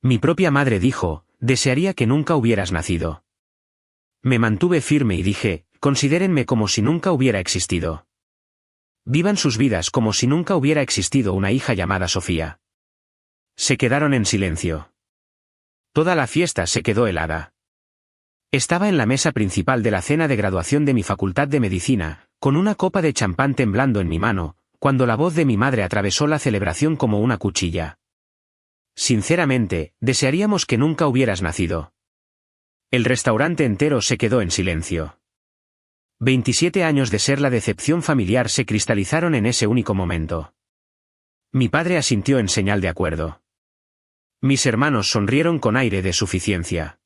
Mi propia madre dijo, desearía que nunca hubieras nacido. Me mantuve firme y dije, considérenme como si nunca hubiera existido. Vivan sus vidas como si nunca hubiera existido una hija llamada Sofía. Se quedaron en silencio. Toda la fiesta se quedó helada. Estaba en la mesa principal de la cena de graduación de mi facultad de medicina, con una copa de champán temblando en mi mano, cuando la voz de mi madre atravesó la celebración como una cuchilla. Sinceramente, desearíamos que nunca hubieras nacido. El restaurante entero se quedó en silencio. 27 años de ser la decepción familiar se cristalizaron en ese único momento. Mi padre asintió en señal de acuerdo. Mis hermanos sonrieron con aire de suficiencia.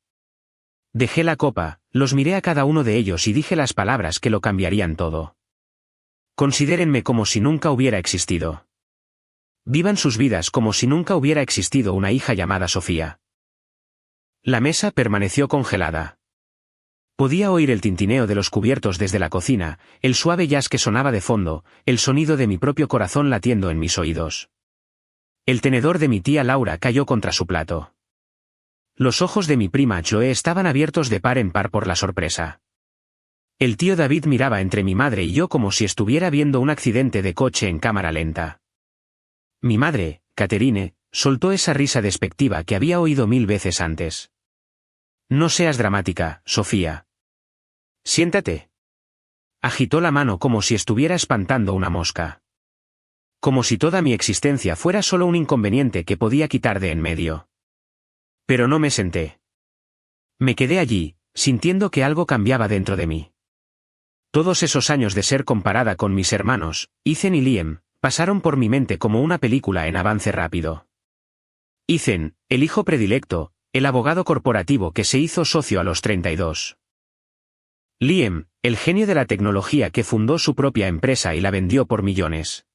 Dejé la copa, los miré a cada uno de ellos y dije las palabras que lo cambiarían todo. Considérenme como si nunca hubiera existido. Vivan sus vidas como si nunca hubiera existido una hija llamada Sofía. La mesa permaneció congelada. Podía oír el tintineo de los cubiertos desde la cocina, el suave jazz que sonaba de fondo, el sonido de mi propio corazón latiendo en mis oídos. El tenedor de mi tía Laura cayó contra su plato. Los ojos de mi prima Chloe estaban abiertos de par en par por la sorpresa. El tío David miraba entre mi madre y yo como si estuviera viendo un accidente de coche en cámara lenta. Mi madre, Catherine, soltó esa risa despectiva que había oído 1000 veces antes. No seas dramática, Sofía. Siéntate. Agitó la mano como si estuviera espantando una mosca. Como si toda mi existencia fuera solo un inconveniente que podía quitar de en medio. Pero no me senté. Me quedé allí, sintiendo que algo cambiaba dentro de mí. Todos esos años de ser comparada con mis hermanos, Ethan y Liam, pasaron por mi mente como una película en avance rápido. Ethan, el hijo predilecto, el abogado corporativo que se hizo socio a los 32. Liam, el genio de la tecnología que fundó su propia empresa y la vendió por millones.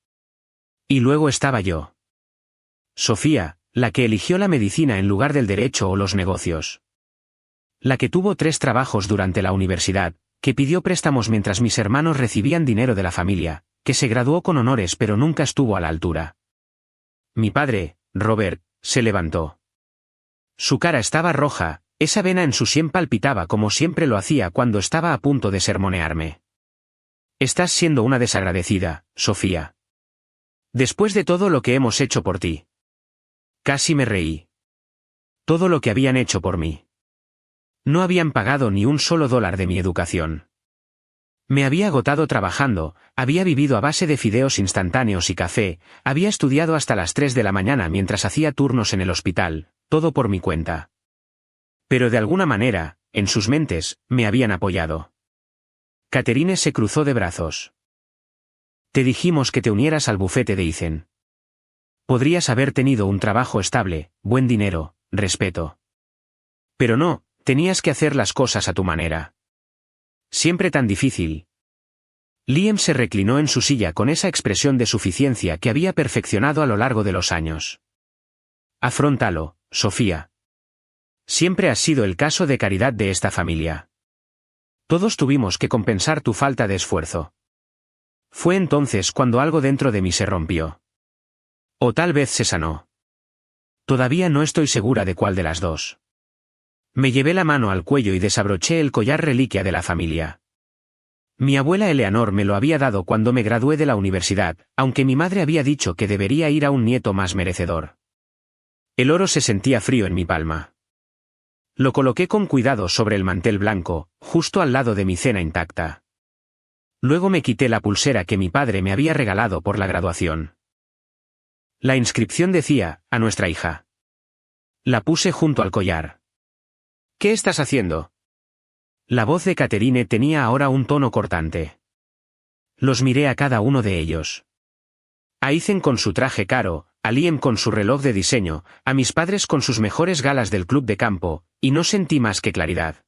Y luego estaba yo. Sofía, la que eligió la medicina en lugar del derecho o los negocios. La que tuvo 3 trabajos durante la universidad, que pidió préstamos mientras mis hermanos recibían dinero de la familia, que se graduó con honores pero nunca estuvo a la altura. Mi padre, Robert, se levantó. Su cara estaba roja, esa vena en su sien palpitaba como siempre lo hacía cuando estaba a punto de sermonearme. Estás siendo una desagradecida, Sofía. Después de todo lo que hemos hecho por ti. Casi me reí. Todo lo que habían hecho por mí. No habían pagado ni un solo dólar de mi educación. Me había agotado trabajando, había vivido a base de fideos instantáneos y café, había estudiado hasta las 3 de la mañana mientras hacía turnos en el hospital, todo por mi cuenta. Pero de alguna manera, en sus mentes, me habían apoyado. Catherine se cruzó de brazos. Te dijimos que te unieras al bufete de Ethan. Podrías haber tenido un trabajo estable, buen dinero, respeto. Pero no, tenías que hacer las cosas a tu manera. Siempre tan difícil. Liam se reclinó en su silla con esa expresión de suficiencia que había perfeccionado a lo largo de los años. Afróntalo, Sofía. Siempre has sido el caso de caridad de esta familia. Todos tuvimos que compensar tu falta de esfuerzo. Fue entonces cuando algo dentro de mí se rompió. O tal vez se sanó. Todavía no estoy segura de cuál de las dos. Me llevé la mano al cuello y desabroché el collar reliquia de la familia. Mi abuela Eleanor me lo había dado cuando me gradué de la universidad, aunque mi madre había dicho que debería ir a un nieto más merecedor. El oro se sentía frío en mi palma. Lo coloqué con cuidado sobre el mantel blanco, justo al lado de mi cena intacta. Luego me quité la pulsera que mi padre me había regalado por la graduación. La inscripción decía, a nuestra hija. La puse junto al collar. ¿Qué estás haciendo? La voz de Catherine tenía ahora un tono cortante. Los miré a cada uno de ellos. A Ethan con su traje caro, a Liam con su reloj de diseño, a mis padres con sus mejores galas del club de campo, y no sentí más que claridad.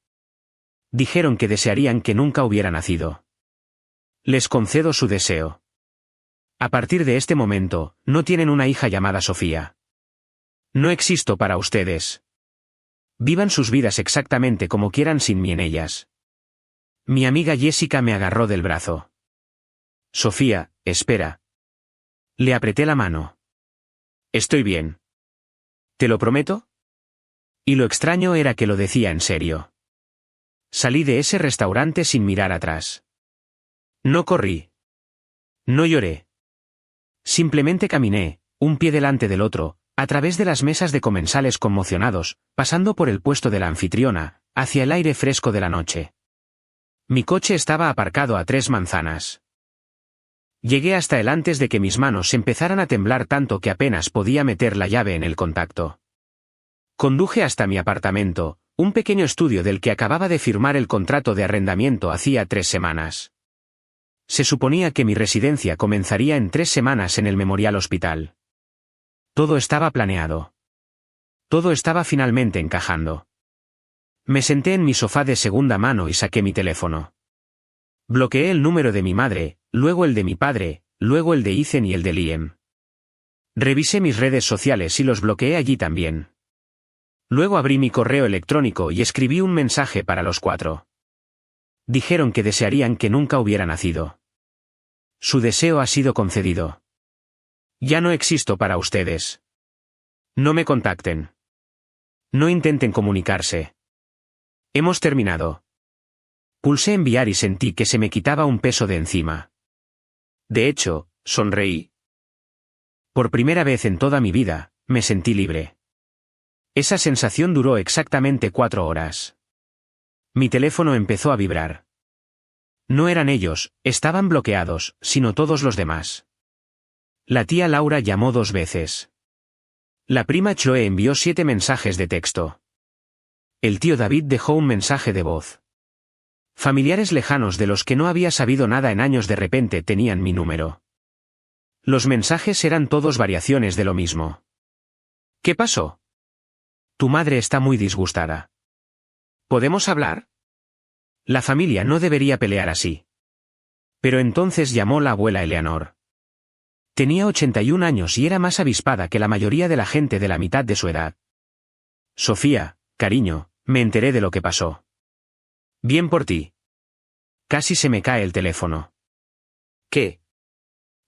Dijeron que desearían que nunca hubiera nacido. Les concedo su deseo. A partir de este momento, no tienen una hija llamada Sofía. No existo para ustedes. Vivan sus vidas exactamente como quieran sin mí en ellas. Mi amiga Jessica me agarró del brazo. Sofía, espera. Le apreté la mano. Estoy bien. ¿Te lo prometo? Y lo extraño era que lo decía en serio. Salí de ese restaurante sin mirar atrás. No corrí. No lloré. Simplemente caminé, un pie delante del otro, a través de las mesas de comensales conmocionados, pasando por el puesto de la anfitriona, hacia el aire fresco de la noche. Mi coche estaba aparcado a 3 manzanas. Llegué hasta él antes de que mis manos empezaran a temblar tanto que apenas podía meter la llave en el contacto. Conduje hasta mi apartamento, un pequeño estudio del que acababa de firmar el contrato de arrendamiento hacía 3 semanas. Se suponía que mi residencia comenzaría en 3 semanas en el Memorial Hospital. Todo estaba planeado. Todo estaba finalmente encajando. Me senté en mi sofá de segunda mano y saqué mi teléfono. Bloqueé el número de mi madre, luego el de mi padre, luego el de Ethan y el de Liam. Revisé mis redes sociales y los bloqueé allí también. Luego abrí mi correo electrónico y escribí un mensaje para los 4. Dijeron que desearían que nunca hubiera nacido. Su deseo ha sido concedido. Ya no existo para ustedes. No me contacten. No intenten comunicarse. Hemos terminado. Pulsé enviar y sentí que se me quitaba un peso de encima. De hecho, sonreí. Por primera vez en toda mi vida, me sentí libre. Esa sensación duró exactamente 4 horas. Mi teléfono empezó a vibrar. No eran ellos, estaban bloqueados, sino todos los demás. La tía Laura llamó 2 veces. La prima Chloe envió 7 mensajes de texto. El tío David dejó un mensaje de voz. Familiares lejanos de los que no había sabido nada en años de repente tenían mi número. Los mensajes eran todos variaciones de lo mismo. ¿Qué pasó? Tu madre está muy disgustada. ¿Podemos hablar? La familia no debería pelear así. Pero entonces llamó la abuela Eleanor. Tenía 81 años y era más avispada que la mayoría de la gente de la mitad de su edad. Sofía, cariño, me enteré de lo que pasó. Bien por ti. Casi se me cae el teléfono. ¿Qué?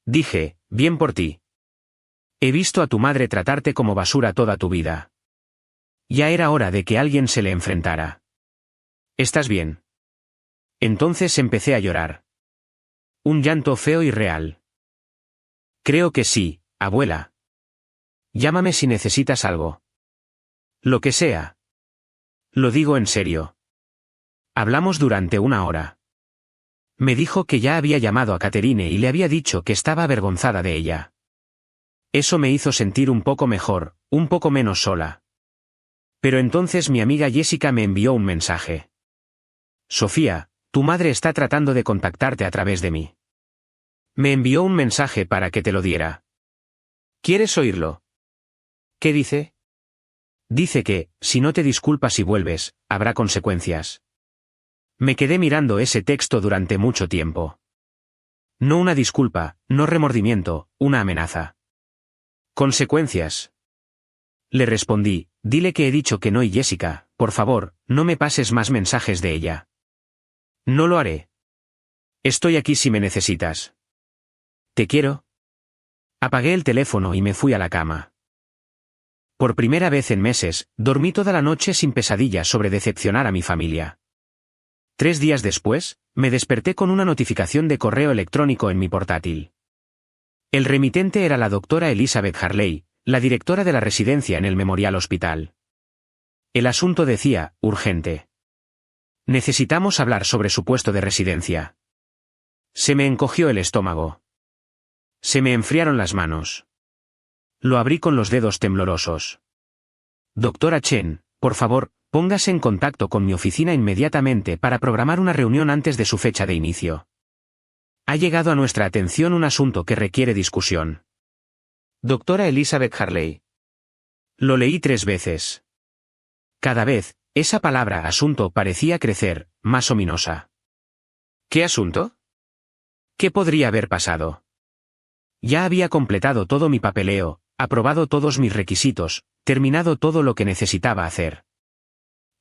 Dije, bien por ti. He visto a tu madre tratarte como basura toda tu vida. Ya era hora de que alguien se le enfrentara. ¿Estás bien? Entonces empecé a llorar. Un llanto feo y real. Creo que sí, abuela. Llámame si necesitas algo. Lo que sea. Lo digo en serio. Hablamos durante 1 hora. Me dijo que ya había llamado a Catherine y le había dicho que estaba avergonzada de ella. Eso me hizo sentir un poco mejor, un poco menos sola. Pero entonces mi amiga Jessica me envió un mensaje. Sofía, tu madre está tratando de contactarte a través de mí. Me envió un mensaje para que te lo diera. ¿Quieres oírlo? ¿Qué dice? Dice que, si no te disculpas y vuelves, habrá consecuencias. Me quedé mirando ese texto durante mucho tiempo. No una disculpa, no remordimiento, una amenaza. ¿Consecuencias? Le respondí, dile que he dicho que no y Jessica, por favor, no me pases más mensajes de ella. No lo haré. Estoy aquí si me necesitas. ¿Te quiero? Apagué el teléfono y me fui a la cama. Por primera vez en meses, dormí toda la noche sin pesadillas sobre decepcionar a mi familia. 3 días después, me desperté con una notificación de correo electrónico en mi portátil. El remitente era la doctora Elizabeth Harley, la directora de la residencia en el Memorial Hospital. El asunto decía, urgente. Necesitamos hablar sobre su puesto de residencia. Se me encogió el estómago. Se me enfriaron las manos. Lo abrí con los dedos temblorosos. Doctora Chen, por favor, póngase en contacto con mi oficina inmediatamente para programar una reunión antes de su fecha de inicio. Ha llegado a nuestra atención un asunto que requiere discusión. Doctora Elizabeth Harley. Lo leí 3 veces. Cada vez, esa palabra asunto parecía crecer, más ominosa. ¿Qué asunto? ¿Qué podría haber pasado? Ya había completado todo mi papeleo, aprobado todos mis requisitos, terminado todo lo que necesitaba hacer.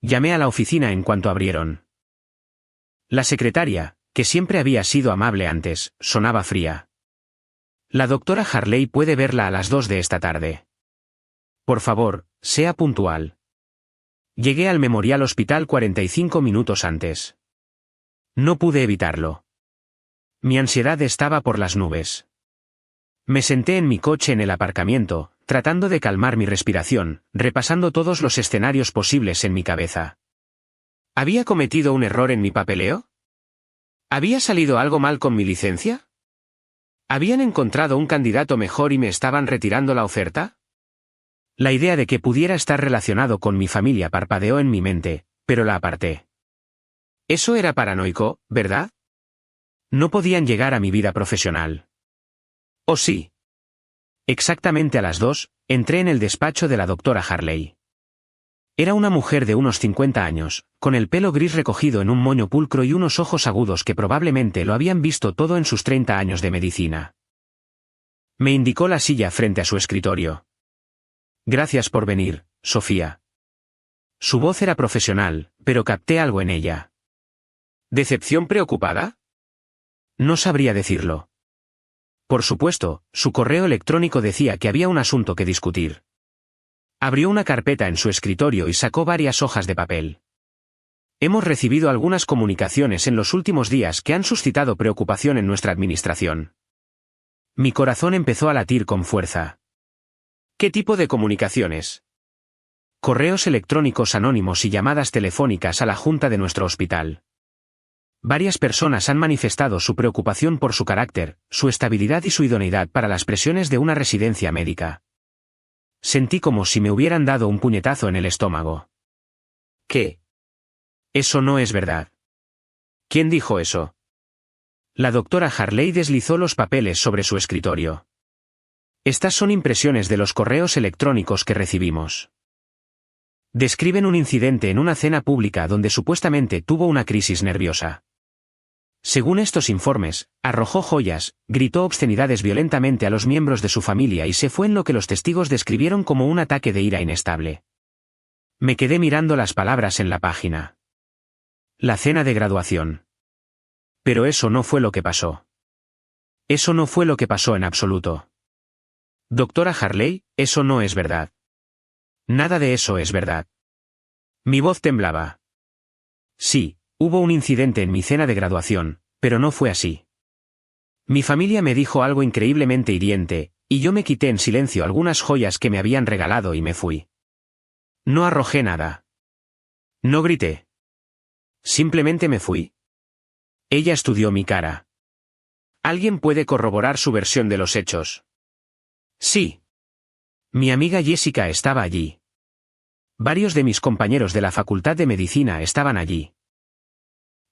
Llamé a la oficina en cuanto abrieron. La secretaria, que siempre había sido amable antes, sonaba fría. La doctora Harley puede verla a las 2 de esta tarde. Por favor, sea puntual. Llegué al Memorial Hospital 45 minutos antes. No pude evitarlo. Mi ansiedad estaba por las nubes. Me senté en mi coche en el aparcamiento, tratando de calmar mi respiración, repasando todos los escenarios posibles en mi cabeza. ¿Había cometido un error en mi papeleo? ¿Había salido algo mal con mi licencia? ¿Habían encontrado un candidato mejor y me estaban retirando la oferta? La idea de que pudiera estar relacionado con mi familia parpadeó en mi mente, pero la aparté. Eso era paranoico, ¿verdad? No podían llegar a mi vida profesional. ¿O sí? Exactamente a las 2, entré en el despacho de la doctora Harley. Era una mujer de unos 50 años, con el pelo gris recogido en un moño pulcro y unos ojos agudos que probablemente lo habían visto todo en sus 30 años de medicina. Me indicó la silla frente a su escritorio. Gracias por venir, Sofía. Su voz era profesional, pero capté algo en ella. ¿Decepción preocupada? No sabría decirlo. Por supuesto, su correo electrónico decía que había un asunto que discutir. Abrió una carpeta en su escritorio y sacó varias hojas de papel. Hemos recibido algunas comunicaciones en los últimos días que han suscitado preocupación en nuestra administración. Mi corazón empezó a latir con fuerza. ¿Qué tipo de comunicaciones? Correos electrónicos anónimos y llamadas telefónicas a la junta de nuestro hospital. Varias personas han manifestado su preocupación por su carácter, su estabilidad y su idoneidad para las presiones de una residencia médica. Sentí como si me hubieran dado un puñetazo en el estómago. ¿Qué? Eso no es verdad. ¿Quién dijo eso? La doctora Harley deslizó los papeles sobre su escritorio. Estas son impresiones de los correos electrónicos que recibimos. Describen un incidente en una cena pública donde supuestamente tuvo una crisis nerviosa. Según estos informes, arrojó joyas, gritó obscenidades violentamente a los miembros de su familia y se fue en lo que los testigos describieron como un ataque de ira inestable. Me quedé mirando las palabras en la página. La cena de graduación. Pero eso no fue lo que pasó. Eso no fue lo que pasó en absoluto. Doctora Harley, eso no es verdad. Nada de eso es verdad. Mi voz temblaba. Sí, hubo un incidente en mi cena de graduación, pero no fue así. Mi familia me dijo algo increíblemente hiriente, y yo me quité en silencio algunas joyas que me habían regalado y me fui. No arrojé nada. No grité. Simplemente me fui. Ella estudió mi cara. ¿Alguien puede corroborar su versión de los hechos? Sí. Mi amiga Jessica estaba allí. Varios de mis compañeros de la Facultad de Medicina estaban allí.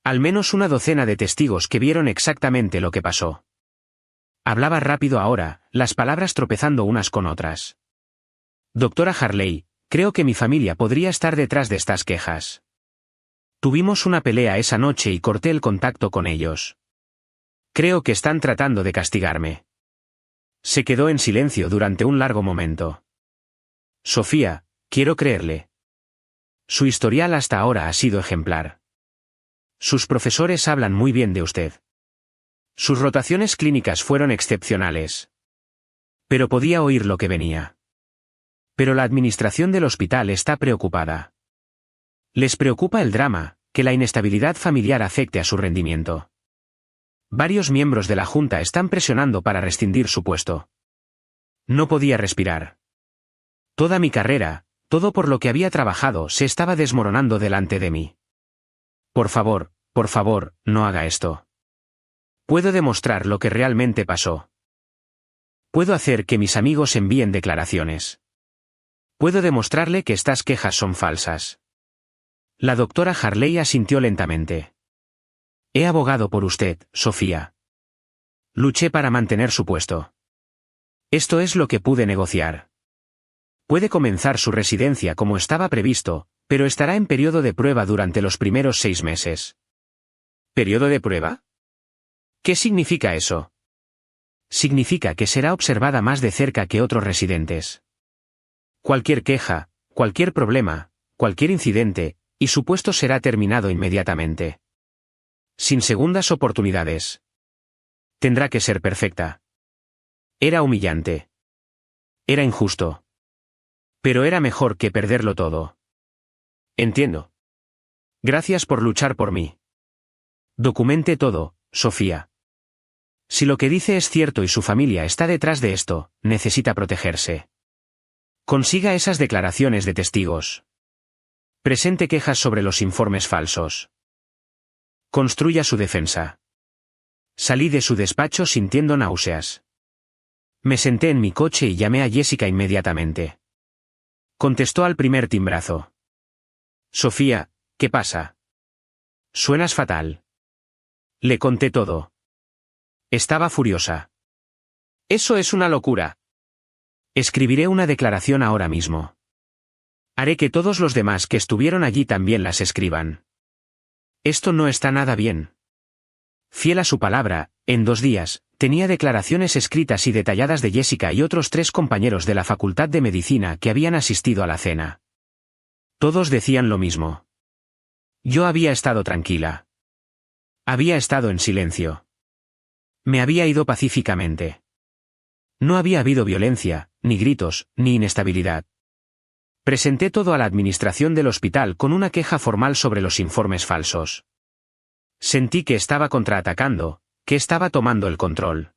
Al menos una docena de testigos que vieron exactamente lo que pasó. Hablaba rápido ahora, las palabras tropezando unas con otras. Doctora Harley, creo que mi familia podría estar detrás de estas quejas. Tuvimos una pelea esa noche y corté el contacto con ellos. Creo que están tratando de castigarme. Se quedó en silencio durante un largo momento. Sofía, quiero creerle. Su historial hasta ahora ha sido ejemplar. Sus profesores hablan muy bien de usted. Sus rotaciones clínicas fueron excepcionales. Pero podía oír lo que venía. Pero la administración del hospital está preocupada. Les preocupa el drama, que la inestabilidad familiar afecte a su rendimiento. Varios miembros de la Junta están presionando para rescindir su puesto. No podía respirar. Toda mi carrera, todo por lo que había trabajado, se estaba desmoronando delante de mí. Por favor, no haga esto. Puedo demostrar lo que realmente pasó. Puedo hacer que mis amigos envíen declaraciones. Puedo demostrarle que estas quejas son falsas. La doctora Harley asintió lentamente. He abogado por usted, Sofía. Luché para mantener su puesto. Esto es lo que pude negociar. Puede comenzar su residencia como estaba previsto, pero estará en periodo de prueba durante los primeros 6 meses. ¿Periodo de prueba? ¿Qué significa eso? Significa que será observada más de cerca que otros residentes. Cualquier queja, cualquier problema, cualquier incidente, y su puesto será terminado inmediatamente. Sin segundas oportunidades. Tendrá que ser perfecta. Era humillante. Era injusto. Pero era mejor que perderlo todo. Entiendo. Gracias por luchar por mí. Documente todo, Sofía. Si lo que dice es cierto y su familia está detrás de esto, necesita protegerse. Consiga esas declaraciones de testigos. Presente quejas sobre los informes falsos. Construya su defensa. Salí de su despacho sintiendo náuseas. Me senté en mi coche y llamé a Jessica inmediatamente. Contestó al primer timbrazo. Sofía, ¿qué pasa? Suenas fatal. Le conté todo. Estaba furiosa. Eso es una locura. Escribiré una declaración ahora mismo. Haré que todos los demás que estuvieron allí también las escriban. Esto no está nada bien. Fiel a su palabra, en 2 días, tenía declaraciones escritas y detalladas de Jessica y otros 3 compañeros de la Facultad de Medicina que habían asistido a la cena. Todos decían lo mismo. Yo había estado tranquila. Había estado en silencio. Me había ido pacíficamente. No había habido violencia, ni gritos, ni inestabilidad. Presenté todo a la administración del hospital con una queja formal sobre los informes falsos. Sentí que estaba contraatacando, que estaba tomando el control.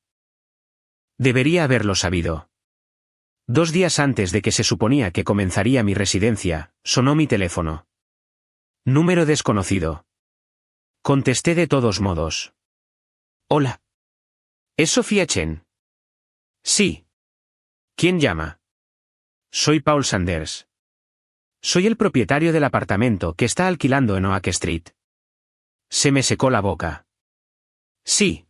Debería haberlo sabido. 2 días antes de que se suponía que comenzaría mi residencia, sonó mi teléfono. Número desconocido. Contesté de todos modos. Hola. ¿Es Sofía Chen? Sí. ¿Quién llama? Soy Paul Sanders. Soy el propietario del apartamento que está alquilando en Oak Street. Se me secó la boca. Sí.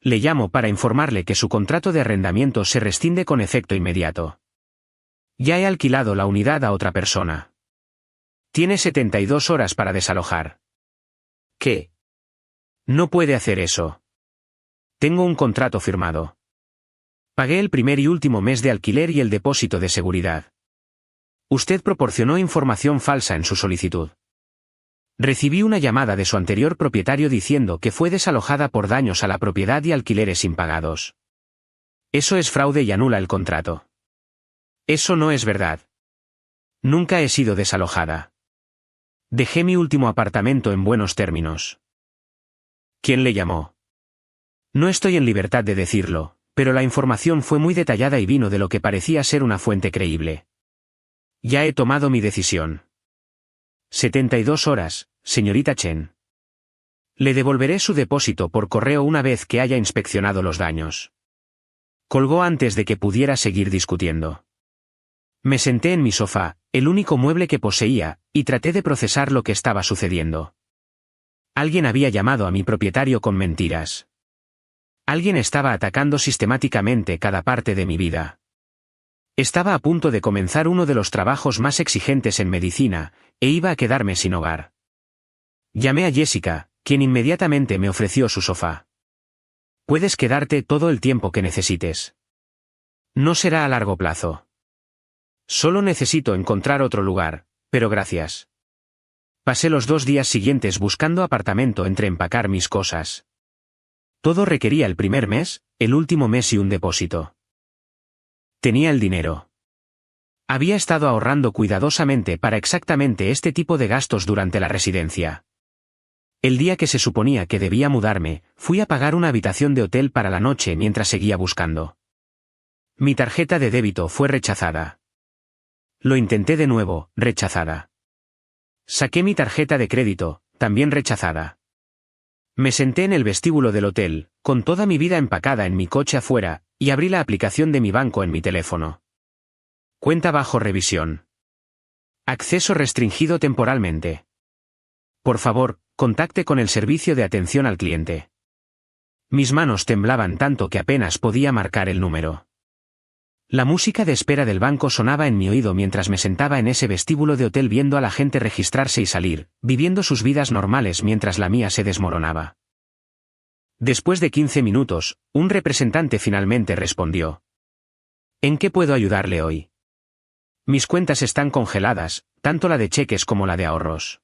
Le llamo para informarle que su contrato de arrendamiento se rescinde con efecto inmediato. Ya he alquilado la unidad a otra persona. Tiene 72 horas para desalojar. ¿Qué? No puede hacer eso. Tengo un contrato firmado. Pagué el primer y último mes de alquiler y el depósito de seguridad. Usted proporcionó información falsa en su solicitud. Recibí una llamada de su anterior propietario diciendo que fue desalojada por daños a la propiedad y alquileres impagados. Eso es fraude y anula el contrato. Eso no es verdad. Nunca he sido desalojada. Dejé mi último apartamento en buenos términos. ¿Quién le llamó? No estoy en libertad de decirlo, pero la información fue muy detallada y vino de lo que parecía ser una fuente creíble. Ya he tomado mi decisión. 72 horas, señorita Chen. Le devolveré su depósito por correo una vez que haya inspeccionado los daños. Colgó antes de que pudiera seguir discutiendo. Me senté en mi sofá, el único mueble que poseía, y traté de procesar lo que estaba sucediendo. Alguien había llamado a mi propietario con mentiras. Alguien estaba atacando sistemáticamente cada parte de mi vida. Estaba a punto de comenzar uno de los trabajos más exigentes en medicina, e iba a quedarme sin hogar. Llamé a Jessica, quien inmediatamente me ofreció su sofá. Puedes quedarte todo el tiempo que necesites. No será a largo plazo. Solo necesito encontrar otro lugar, pero gracias. Pasé los 2 días siguientes buscando apartamento entre empacar mis cosas. Todo requería el primer mes, el último mes y un depósito. Tenía el dinero. Había estado ahorrando cuidadosamente para exactamente este tipo de gastos durante la residencia. El día que se suponía que debía mudarme, fui a pagar una habitación de hotel para la noche mientras seguía buscando. Mi tarjeta de débito fue rechazada. Lo intenté de nuevo, rechazada. Saqué mi tarjeta de crédito, también rechazada. Me senté en el vestíbulo del hotel, con toda mi vida empacada en mi coche afuera, y abrí la aplicación de mi banco en mi teléfono. Cuenta bajo revisión. Acceso restringido temporalmente. Por favor, contacte con el servicio de atención al cliente. Mis manos temblaban tanto que apenas podía marcar el número. La música de espera del banco sonaba en mi oído mientras me sentaba en ese vestíbulo de hotel viendo a la gente registrarse y salir, viviendo sus vidas normales mientras la mía se desmoronaba. Después de 15 minutos, un representante finalmente respondió. ¿En qué puedo ayudarle hoy? Mis cuentas están congeladas, tanto la de cheques como la de ahorros.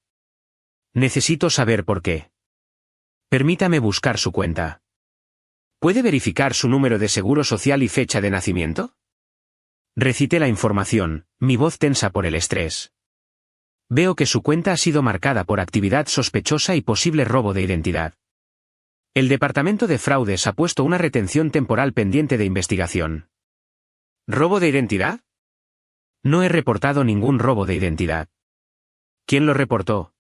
Necesito saber por qué. Permítame buscar su cuenta. ¿Puede verificar su número de seguro social y fecha de nacimiento? Recité la información, mi voz tensa por el estrés. Veo que su cuenta ha sido marcada por actividad sospechosa y posible robo de identidad. El Departamento de Fraudes ha puesto una retención temporal pendiente de investigación. ¿Robo de identidad? No he reportado ningún robo de identidad. ¿Quién lo reportó?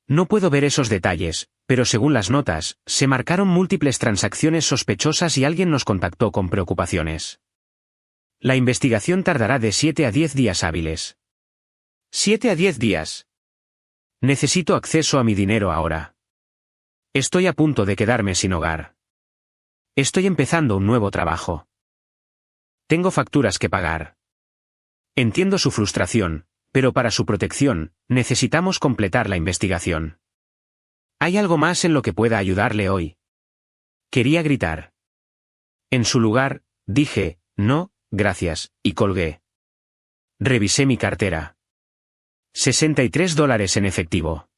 No puedo ver esos detalles, pero según las notas, se marcaron múltiples transacciones sospechosas y alguien nos contactó con preocupaciones. La investigación tardará de 7 a 10 días hábiles. ¿7 a 10 días? Necesito acceso a mi dinero ahora. Estoy a punto de quedarme sin hogar. Estoy empezando un nuevo trabajo. Tengo facturas que pagar. Entiendo su frustración, pero para su protección, necesitamos completar la investigación. ¿Hay algo más en lo que pueda ayudarle hoy? Quería gritar. En su lugar, dije, no, gracias, y colgué. Revisé mi cartera. $63 en efectivo.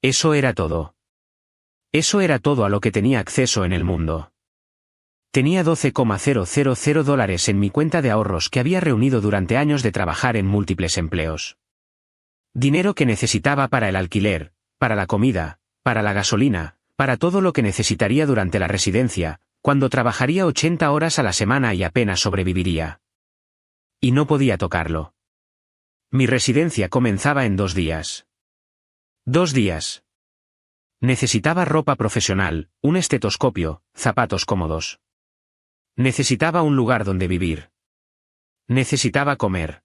Eso era todo. Eso era todo a lo que tenía acceso en el mundo. Tenía $12,000 en mi cuenta de ahorros que había reunido durante años de trabajar en múltiples empleos. Dinero que necesitaba para el alquiler, para la comida, para la gasolina, para todo lo que necesitaría durante la residencia, cuando trabajaría 80 horas a la semana y apenas sobreviviría. Y no podía tocarlo. Mi residencia comenzaba en 2 días. 2 días. Necesitaba ropa profesional, un estetoscopio, zapatos cómodos. Necesitaba un lugar donde vivir. Necesitaba comer.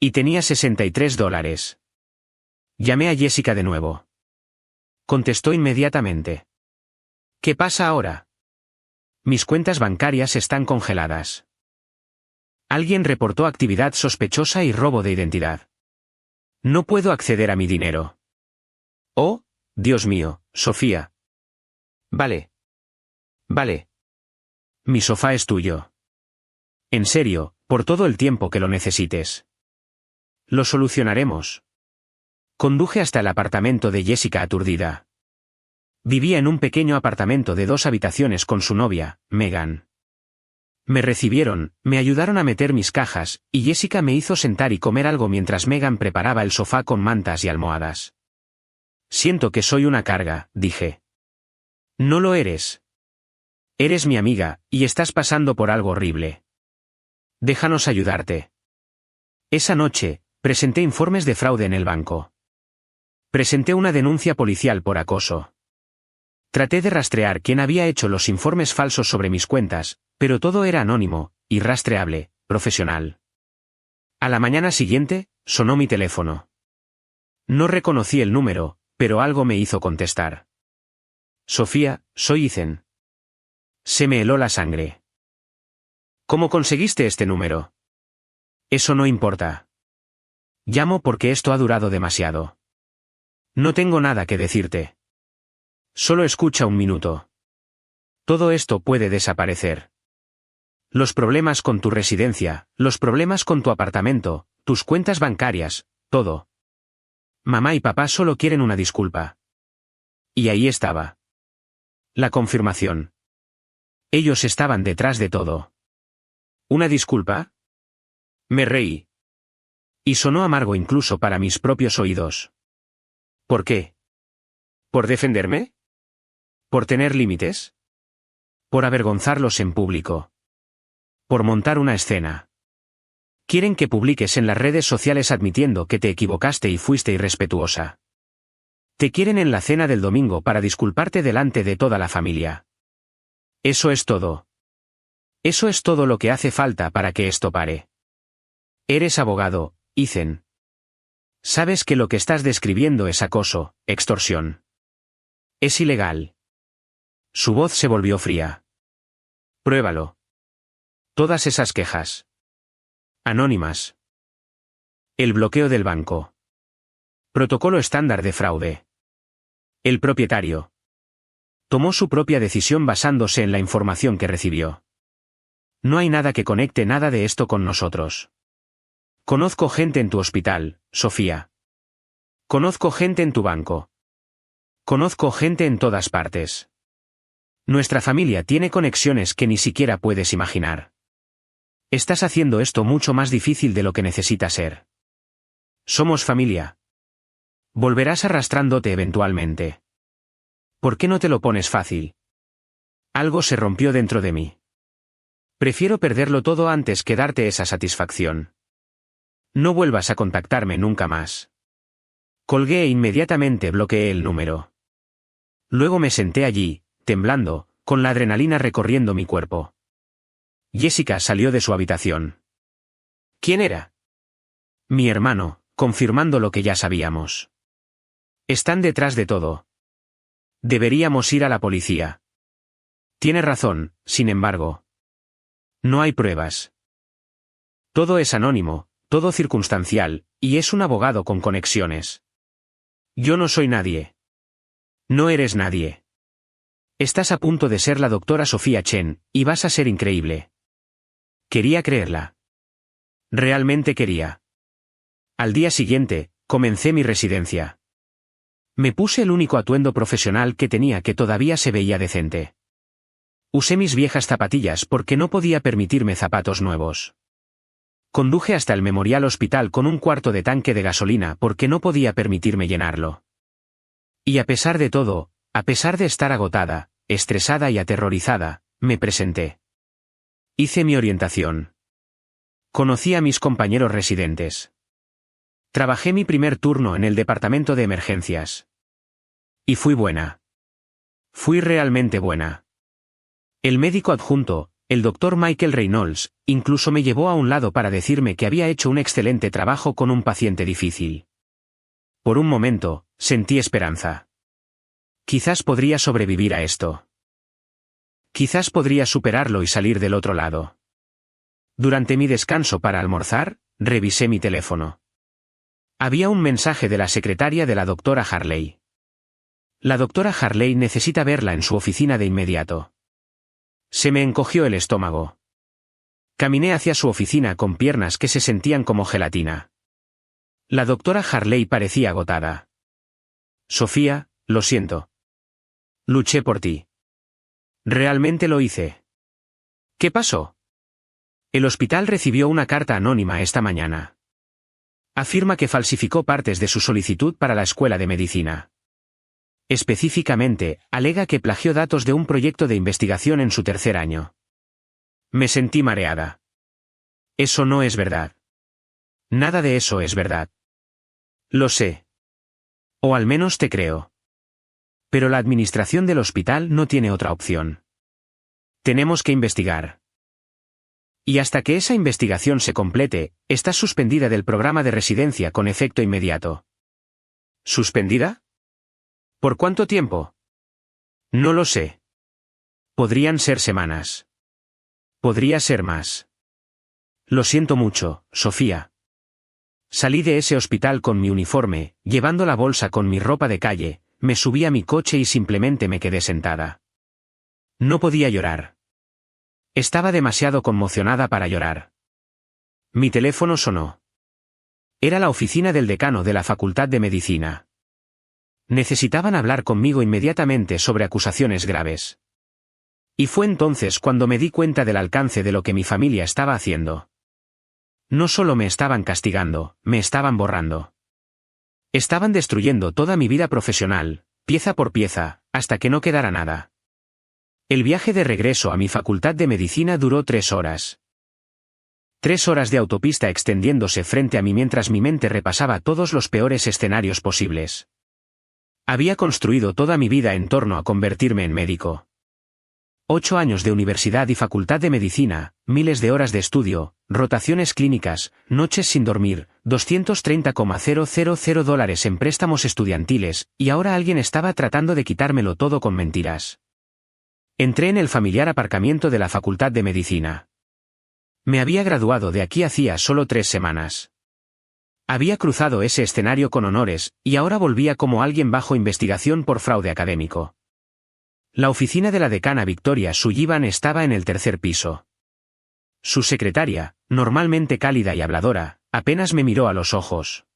Y tenía $63. Llamé a Jessica de nuevo. Contestó inmediatamente. ¿Qué pasa ahora? Mis cuentas bancarias están congeladas. Alguien reportó actividad sospechosa y robo de identidad. No puedo acceder a mi dinero. Oh, Dios mío, Sofía. Vale. Vale. Mi sofá es tuyo. En serio, por todo el tiempo que lo necesites. Lo solucionaremos. Conduje hasta el apartamento de Jessica aturdida. Vivía en un pequeño apartamento de 2 habitaciones con su novia, Megan. Me recibieron, me ayudaron a meter mis cajas, y Jessica me hizo sentar y comer algo mientras Megan preparaba el sofá con mantas y almohadas. Siento que soy una carga, dije. No lo eres. Eres mi amiga, y estás pasando por algo horrible. Déjanos ayudarte. Esa noche, presenté informes de fraude en el banco. Presenté una denuncia policial por acoso. Traté de rastrear quién había hecho los informes falsos sobre mis cuentas, pero todo era anónimo, irrastreable, profesional. A la mañana siguiente, sonó mi teléfono. No reconocí el número, pero algo me hizo contestar. Sofía, soy Ethan. Se me heló la sangre. ¿Cómo conseguiste este número? Eso no importa. Llamo porque esto ha durado demasiado. No tengo nada que decirte. Solo escucha un minuto. Todo esto puede desaparecer. Los problemas con tu residencia, los problemas con tu apartamento, tus cuentas bancarias, todo. Mamá y papá solo quieren una disculpa. Y ahí estaba. La confirmación. Ellos estaban detrás de todo. ¿Una disculpa? Me reí. Y sonó amargo incluso para mis propios oídos. ¿Por qué? ¿Por defenderme? ¿Por tener límites? ¿Por avergonzarlos en público? ¿Por montar una escena? Quieren que publiques en las redes sociales admitiendo que te equivocaste y fuiste irrespetuosa. Te quieren en la cena del domingo para disculparte delante de toda la familia. Eso es todo. Eso es todo lo que hace falta para que esto pare. Eres abogado, Ethan. Sabes que lo que estás describiendo es acoso, extorsión. Es ilegal. Su voz se volvió fría. Pruébalo. Todas esas quejas. Anónimas. El bloqueo del banco. Protocolo estándar de fraude. El propietario. Tomó su propia decisión basándose en la información que recibió. No hay nada que conecte nada de esto con nosotros. Conozco gente en tu hospital, Sofía. Conozco gente en tu banco. Conozco gente en todas partes. Nuestra familia tiene conexiones que ni siquiera puedes imaginar. Estás haciendo esto mucho más difícil de lo que necesita ser. Somos familia. Volverás arrastrándote eventualmente. ¿Por qué no te lo pones fácil? Algo se rompió dentro de mí. Prefiero perderlo todo antes que darte esa satisfacción. No vuelvas a contactarme nunca más. Colgué e inmediatamente bloqueé el número. Luego me senté allí, temblando, con la adrenalina recorriendo mi cuerpo. Jessica salió de su habitación. ¿Quién era? Mi hermano, confirmando lo que ya sabíamos. Están detrás de todo. Deberíamos ir a la policía. Tiene razón, sin embargo. No hay pruebas. Todo es anónimo, todo circunstancial, y es un abogado con conexiones. Yo no soy nadie. No eres nadie. Estás a punto de ser la doctora Sofía Chen, y vas a ser increíble. Quería creerla. Realmente quería. Al día siguiente, comencé mi residencia. Me puse el único atuendo profesional que tenía que todavía se veía decente. Usé mis viejas zapatillas porque no podía permitirme zapatos nuevos. Conduje hasta el Memorial Hospital con un cuarto de tanque de gasolina porque no podía permitirme llenarlo. Y a pesar de todo, a pesar de estar agotada, estresada y aterrorizada, me presenté. Hice mi orientación. Conocí a mis compañeros residentes. Trabajé mi primer turno en el departamento de emergencias. Y fui buena. Fui realmente buena. El médico adjunto, el doctor Michael Reynolds, incluso me llevó a un lado para decirme que había hecho un excelente trabajo con un paciente difícil. Por un momento, sentí esperanza. Quizás podría sobrevivir a esto. Quizás podría superarlo y salir del otro lado. Durante mi descanso para almorzar, revisé mi teléfono. Había un mensaje de la secretaria de la doctora Harley. La doctora Harley necesita verla en su oficina de inmediato. Se me encogió el estómago. Caminé hacia su oficina con piernas que se sentían como gelatina. La doctora Harley parecía agotada. Sofía, lo siento. Luché por ti. Realmente lo hice. ¿Qué pasó? El hospital recibió una carta anónima esta mañana. Afirma que falsificó partes de su solicitud para la escuela de medicina. Específicamente, alega que plagió datos de un proyecto de investigación en su tercer año. Me sentí mareada. Eso no es verdad. Nada de eso es verdad. Lo sé. O al menos te creo. Pero la administración del hospital no tiene otra opción. Tenemos que investigar. Y hasta que esa investigación se complete, estás suspendida del programa de residencia con efecto inmediato. ¿Suspendida? ¿Por cuánto tiempo? No lo sé. Podrían ser semanas. Podría ser más. Lo siento mucho, Sofía. Salí de ese hospital con mi uniforme, llevando la bolsa con mi ropa de calle, me subí a mi coche y simplemente me quedé sentada. No podía llorar. Estaba demasiado conmocionada para llorar. Mi teléfono sonó. Era la oficina del decano de la Facultad de Medicina. Necesitaban hablar conmigo inmediatamente sobre acusaciones graves. Y fue entonces cuando me di cuenta del alcance de lo que mi familia estaba haciendo. No solo me estaban castigando, me estaban borrando. Estaban destruyendo toda mi vida profesional, pieza por pieza, hasta que no quedara nada. El viaje de regreso a mi facultad de medicina duró 3 horas. 3 horas de autopista extendiéndose frente a mí mientras mi mente repasaba todos los peores escenarios posibles. Había construido toda mi vida en torno a convertirme en médico. 8 años de universidad y facultad de medicina, miles de horas de estudio, rotaciones clínicas, noches sin dormir, $230,000 en préstamos estudiantiles, y ahora alguien estaba tratando de quitármelo todo con mentiras. Entré en el familiar aparcamiento de la facultad de medicina. Me había graduado de aquí hacía solo 3 semanas. Había cruzado ese escenario con honores, y ahora volvía como alguien bajo investigación por fraude académico. La oficina de la decana Victoria Sullivan estaba en el 3er piso. Su secretaria, normalmente cálida y habladora, apenas me miró a los ojos.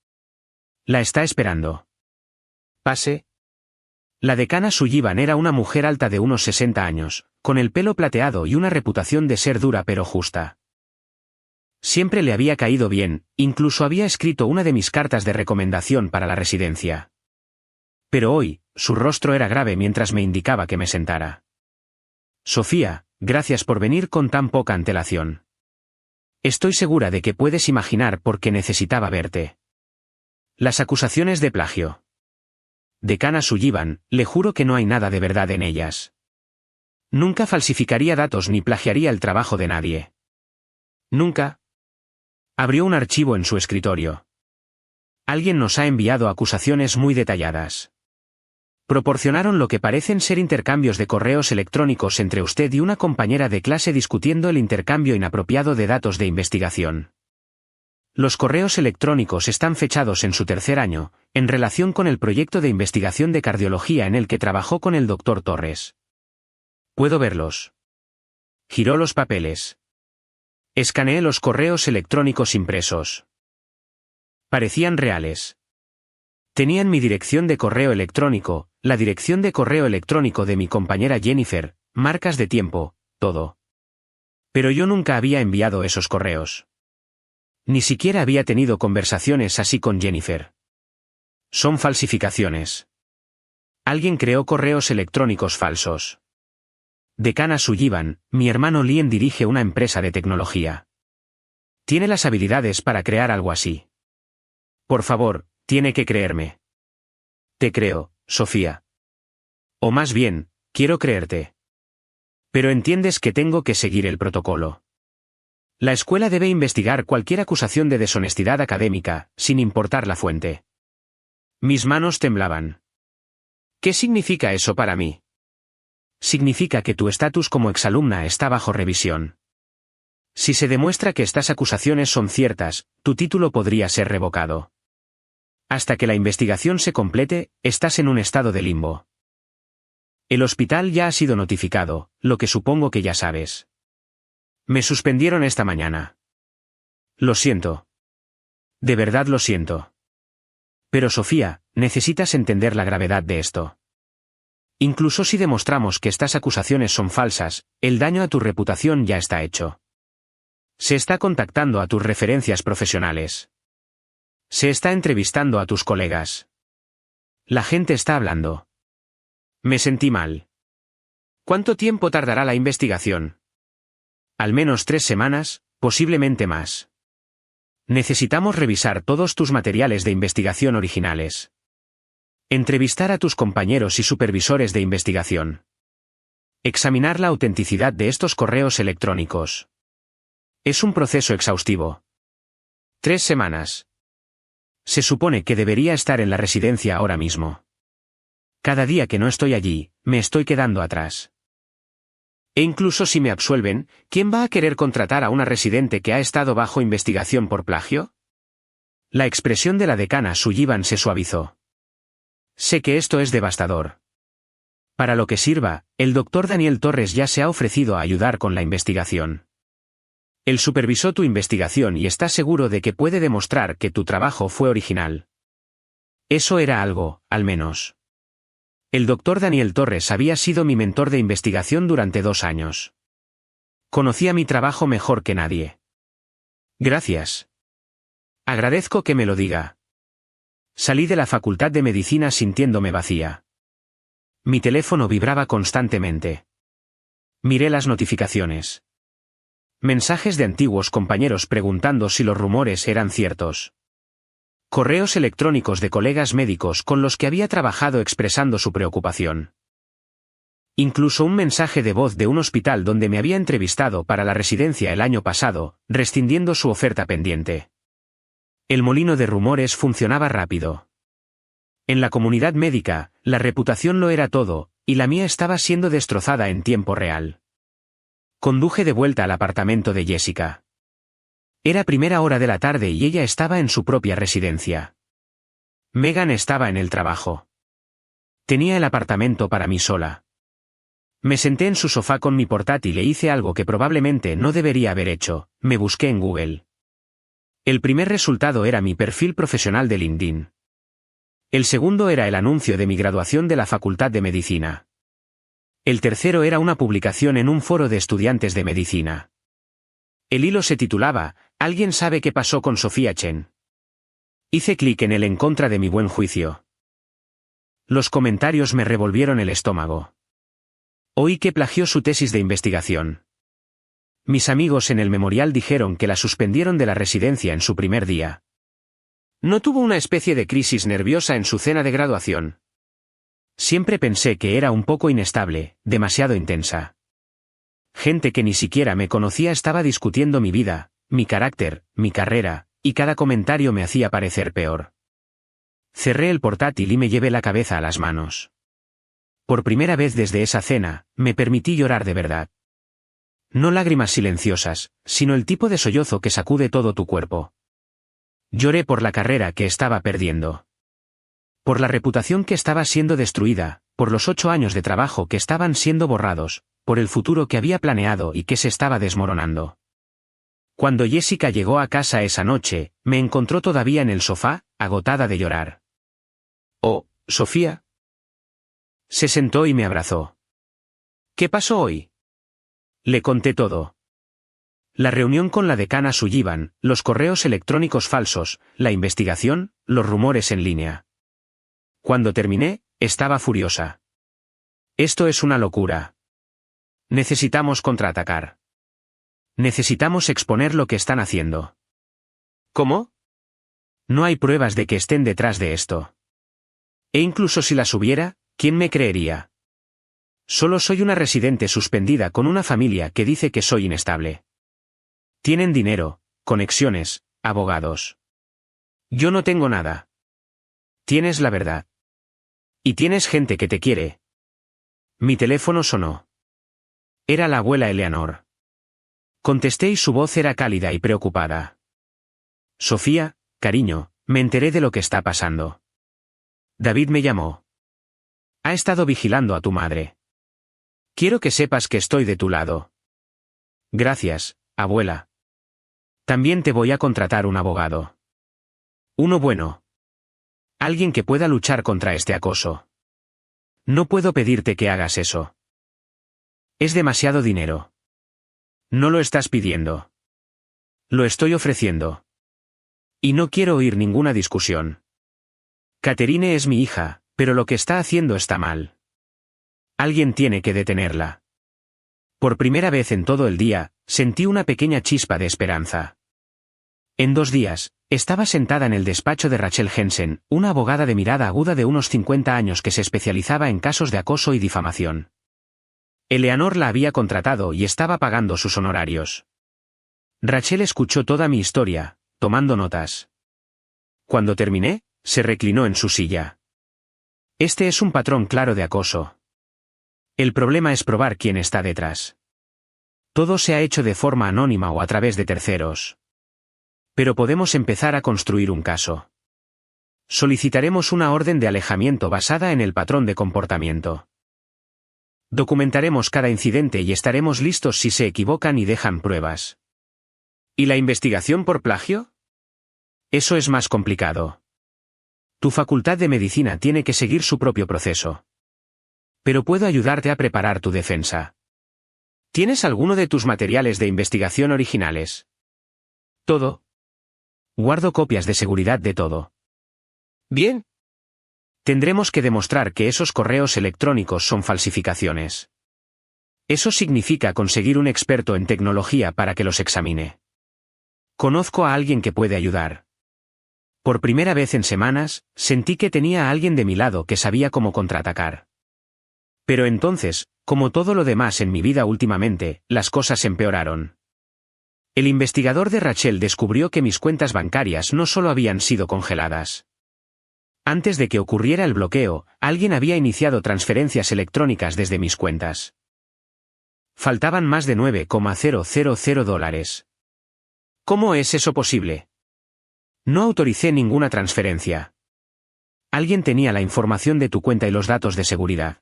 La está esperando. Pase. La decana Sullivan era una mujer alta de unos 60 años, con el pelo plateado y una reputación de ser dura pero justa. Siempre le había caído bien, incluso había escrito una de mis cartas de recomendación para la residencia. Pero hoy, su rostro era grave mientras me indicaba que me sentara. Sofía, gracias por venir con tan poca antelación. Estoy segura de que puedes imaginar por qué necesitaba verte. Las acusaciones de plagio. Decana Sullivan, le juro que no hay nada de verdad en ellas. Nunca falsificaría datos ni plagiaría el trabajo de nadie. Nunca. Abrió un archivo en su escritorio. Alguien nos ha enviado acusaciones muy detalladas. Proporcionaron lo que parecen ser intercambios de correos electrónicos entre usted y una compañera de clase discutiendo el intercambio inapropiado de datos de investigación. Los correos electrónicos están fechados en su tercer año, en relación con el proyecto de investigación de cardiología en el que trabajó con el Dr. Torres. ¿Puedo verlos? Giró los papeles. Escaneé los correos electrónicos impresos. Parecían reales. Tenían mi dirección de correo electrónico, la dirección de correo electrónico de mi compañera Jennifer, marcas de tiempo, todo. Pero yo nunca había enviado esos correos. Ni siquiera había tenido conversaciones así con Jennifer. Son falsificaciones. Alguien creó correos electrónicos falsos. Decana Sullivan, mi hermano Liam dirige una empresa de tecnología. Tiene las habilidades para crear algo así. Por favor, tiene que creerme. Te creo, Sofía. O más bien, quiero creerte. Pero entiendes que tengo que seguir el protocolo. La escuela debe investigar cualquier acusación de deshonestidad académica, sin importar la fuente. Mis manos temblaban. ¿Qué significa eso para mí? Significa que tu estatus como exalumna está bajo revisión. Si se demuestra que estas acusaciones son ciertas, tu título podría ser revocado. Hasta que la investigación se complete, estás en un estado de limbo. El hospital ya ha sido notificado, lo que supongo que ya sabes. Me suspendieron esta mañana. Lo siento. De verdad lo siento. Pero Sofía, necesitas entender la gravedad de esto. Incluso si demostramos que estas acusaciones son falsas, el daño a tu reputación ya está hecho. Se está contactando a tus referencias profesionales. Se está entrevistando a tus colegas. La gente está hablando. Me sentí mal. ¿Cuánto tiempo tardará la investigación? Al menos 3 semanas, posiblemente más. Necesitamos revisar todos tus materiales de investigación originales. Entrevistar a tus compañeros y supervisores de investigación. Examinar la autenticidad de estos correos electrónicos. Es un proceso exhaustivo. 3 semanas. Se supone que debería estar en la residencia ahora mismo. Cada día que no estoy allí, me estoy quedando atrás. E incluso si me absuelven, ¿quién va a querer contratar a una residente que ha estado bajo investigación por plagio? La expresión de la decana Sullivan se suavizó. Sé que esto es devastador. Para lo que sirva, el Dr. Daniel Torres ya se ha ofrecido a ayudar con la investigación. Él supervisó tu investigación y está seguro de que puede demostrar que tu trabajo fue original. Eso era algo, al menos. El Dr. Daniel Torres había sido mi mentor de investigación durante 2 años. Conocía mi trabajo mejor que nadie. Gracias. Agradezco que me lo diga. Salí de la Facultad de Medicina sintiéndome vacía. Mi teléfono vibraba constantemente. Miré las notificaciones. Mensajes de antiguos compañeros preguntando si los rumores eran ciertos. Correos electrónicos de colegas médicos con los que había trabajado expresando su preocupación. Incluso un mensaje de voz de un hospital donde me había entrevistado para la residencia el año pasado, rescindiendo su oferta pendiente. El molino de rumores funcionaba rápido. En la comunidad médica, la reputación lo era todo, y la mía estaba siendo destrozada en tiempo real. Conduje de vuelta al apartamento de Jessica. Era primera hora de la tarde y ella estaba en su propia residencia. Megan estaba en el trabajo. Tenía el apartamento para mí sola. Me senté en su sofá con mi portátil e hice algo que probablemente no debería haber hecho, me busqué en Google. El primer resultado era mi perfil profesional de LinkedIn. El segundo era el anuncio de mi graduación de la Facultad de Medicina. El tercero era una publicación en un foro de estudiantes de medicina. El hilo se titulaba, ¿Alguien sabe qué pasó con Sofía Chen? Hice clic en el en contra de mi buen juicio. Los comentarios me revolvieron el estómago. Oí que plagió su tesis de investigación. Mis amigos en el memorial dijeron que la suspendieron de la residencia en su primer día. ¿No tuvo una especie de crisis nerviosa en su cena de graduación? Siempre pensé que era un poco inestable, demasiado intensa. Gente que ni siquiera me conocía estaba discutiendo mi vida, mi carácter, mi carrera, y cada comentario me hacía parecer peor. Cerré el portátil y me llevé la cabeza a las manos. Por primera vez desde esa cena, me permití llorar de verdad. No lágrimas silenciosas, sino el tipo de sollozo que sacude todo tu cuerpo. Lloré por la carrera que estaba perdiendo. Por la reputación que estaba siendo destruida, por los 8 años de trabajo que estaban siendo borrados, por el futuro que había planeado y que se estaba desmoronando. Cuando Jessica llegó a casa esa noche, me encontró todavía en el sofá, agotada de llorar. «Oh, Sofía». Se sentó y me abrazó. «¿Qué pasó hoy?». Le conté todo. La reunión con la decana Sullivan, los correos electrónicos falsos, la investigación, los rumores en línea. Cuando terminé, estaba furiosa. «Esto es una locura. Necesitamos contraatacar. Necesitamos exponer lo que están haciendo». «¿Cómo?». «No hay pruebas de que estén detrás de esto. E incluso si las hubiera, ¿quién me creería? Solo soy una residente suspendida con una familia que dice que soy inestable. Tienen dinero, conexiones, abogados. Yo no tengo nada. Tienes la verdad. Y tienes gente que te quiere». Mi teléfono sonó. Era la abuela Eleanor. Contesté y su voz era cálida y preocupada. «Sofía, cariño, me enteré de lo que está pasando. David me llamó. Ha estado vigilando a tu madre. Quiero que sepas que estoy de tu lado». «Gracias, abuela. También te voy a contratar un abogado. Uno bueno. Alguien que pueda luchar contra este acoso. No puedo pedirte que hagas eso. Es demasiado dinero». «No lo estás pidiendo. Lo estoy ofreciendo. Y no quiero oír ninguna discusión. Catherine es mi hija, pero lo que está haciendo está mal. Alguien tiene que detenerla». Por primera vez en todo el día, sentí una pequeña chispa de esperanza. En 2 días, estaba sentada en el despacho de Rachel Jensen, una abogada de mirada aguda de unos 50 años que se especializaba en casos de acoso y difamación. Eleanor la había contratado y estaba pagando sus honorarios. Rachel escuchó toda mi historia, tomando notas. Cuando terminé, se reclinó en su silla. «Este es un patrón claro de acoso. El problema es probar quién está detrás. Todo se ha hecho de forma anónima o a través de terceros. Pero podemos empezar a construir un caso. Solicitaremos una orden de alejamiento basada en el patrón de comportamiento. Documentaremos cada incidente y estaremos listos si se equivocan y dejan pruebas». ¿Y la investigación por plagio? Eso es más complicado. Tu facultad de medicina tiene que seguir su propio proceso. Pero puedo ayudarte a preparar tu defensa. ¿Tienes alguno de tus materiales de investigación originales? Todo. Guardo copias de seguridad de todo. Bien. Tendremos que demostrar que esos correos electrónicos son falsificaciones. Eso significa conseguir un experto en tecnología para que los examine. Conozco a alguien que puede ayudar. Por primera vez en semanas, sentí que tenía a alguien de mi lado que sabía cómo contraatacar. Pero entonces, como todo lo demás en mi vida últimamente, las cosas empeoraron. El investigador de Rachel descubrió que mis cuentas bancarias no solo habían sido congeladas. Antes de que ocurriera el bloqueo, alguien había iniciado transferencias electrónicas desde mis cuentas. Faltaban más de $9,000. ¿Cómo es eso posible? No autoricé ninguna transferencia. Alguien tenía la información de tu cuenta y los datos de seguridad.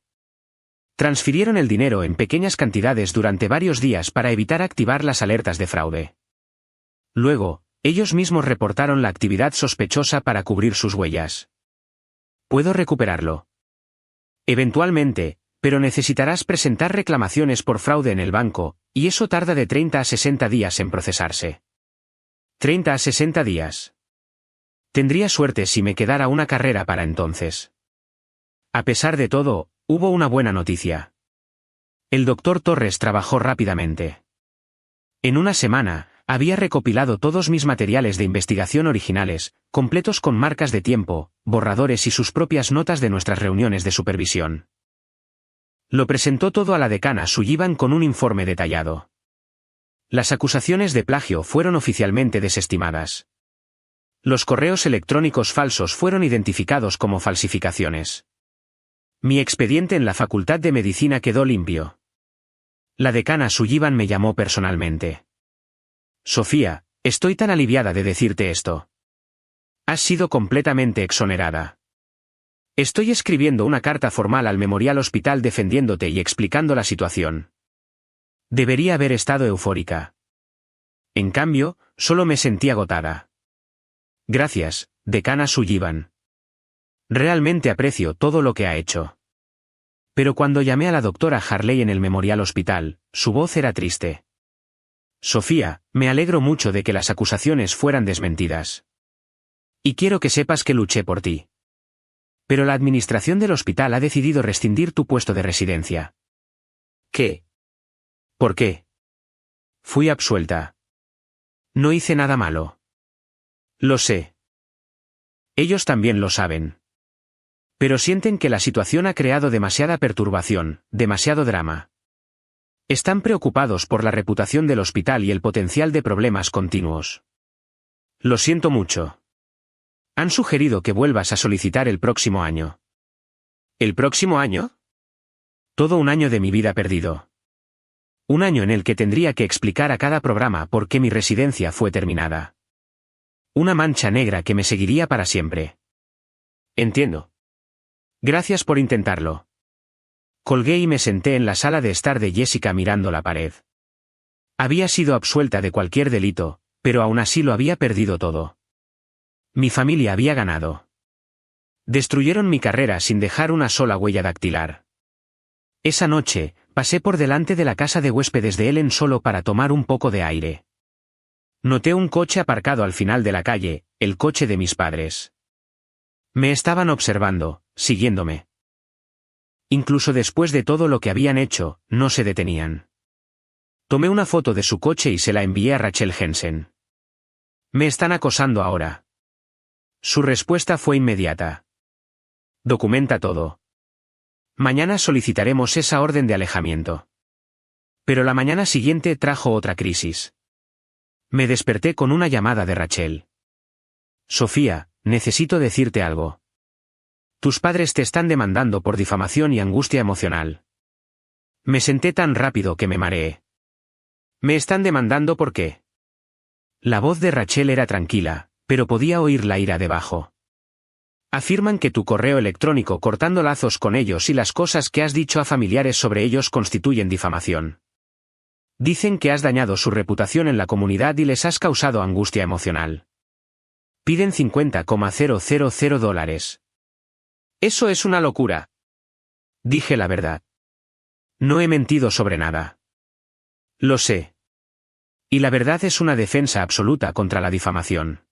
Transfirieron el dinero en pequeñas cantidades durante varios días para evitar activar las alertas de fraude. Luego, ellos mismos reportaron la actividad sospechosa para cubrir sus huellas. Puedo recuperarlo. Eventualmente, pero necesitarás presentar reclamaciones por fraude en el banco, y eso tarda de 30 a 60 días en procesarse. 30 a 60 días. Tendría suerte si me quedara una carrera para entonces. A pesar de todo, hubo una buena noticia. El doctor Torres trabajó rápidamente. En una semana, había recopilado todos mis materiales de investigación originales, completos con marcas de tiempo, borradores y sus propias notas de nuestras reuniones de supervisión. Lo presentó todo a la decana Sullivan con un informe detallado. Las acusaciones de plagio fueron oficialmente desestimadas. Los correos electrónicos falsos fueron identificados como falsificaciones. Mi expediente en la Facultad de Medicina quedó limpio. La decana Sullivan me llamó personalmente. Sofía, estoy tan aliviada de decirte esto. Has sido completamente exonerada. Estoy escribiendo una carta formal al Memorial Hospital defendiéndote y explicando la situación. Debería haber estado eufórica. En cambio, solo me sentí agotada. Gracias, decana Sullivan. Realmente aprecio todo lo que ha hecho. Pero cuando llamé a la doctora Harley en el Memorial Hospital, su voz era triste. Sofía, me alegro mucho de que las acusaciones fueran desmentidas. Y quiero que sepas que luché por ti. Pero la administración del hospital ha decidido rescindir tu puesto de residencia. ¿Qué? ¿Por qué? Fui absuelta. No hice nada malo. Lo sé. Ellos también lo saben. Pero sienten que la situación ha creado demasiada perturbación, demasiado drama. Están preocupados por la reputación del hospital y el potencial de problemas continuos. Lo siento mucho. Han sugerido que vuelvas a solicitar el próximo año. ¿El próximo año? Todo un año de mi vida perdido. Un año en el que tendría que explicar a cada programa por qué mi residencia fue terminada. Una mancha negra que me seguiría para siempre. Entiendo. Gracias por intentarlo. Colgué y me senté en la sala de estar de Jessica mirando la pared. Había sido absuelta de cualquier delito, pero aún así lo había perdido todo. Mi familia había ganado. Destruyeron mi carrera sin dejar una sola huella dactilar. Esa noche, pasé por delante de la casa de huéspedes de Ellen solo para tomar un poco de aire. Noté un coche aparcado al final de la calle, el coche de mis padres. Me estaban observando, siguiéndome. Incluso después de todo lo que habían hecho, no se detenían. Tomé una foto de su coche y se la envié a Rachel Jensen. Me están acosando ahora. Su respuesta fue inmediata. Documenta todo. Mañana solicitaremos esa orden de alejamiento. Pero la mañana siguiente trajo otra crisis. Me desperté con una llamada de Rachel. Sofía, necesito decirte algo. Tus padres te están demandando por difamación y angustia emocional. Me senté tan rápido que me mareé. ¿Me están demandando por qué? La voz de Rachel era tranquila, pero podía oír la ira debajo. Afirman que tu correo electrónico cortando lazos con ellos y las cosas que has dicho a familiares sobre ellos constituyen difamación. Dicen que has dañado su reputación en la comunidad y les has causado angustia emocional. Piden $50,000. Eso es una locura. Dije la verdad. No he mentido sobre nada. Lo sé. Y la verdad es una defensa absoluta contra la difamación.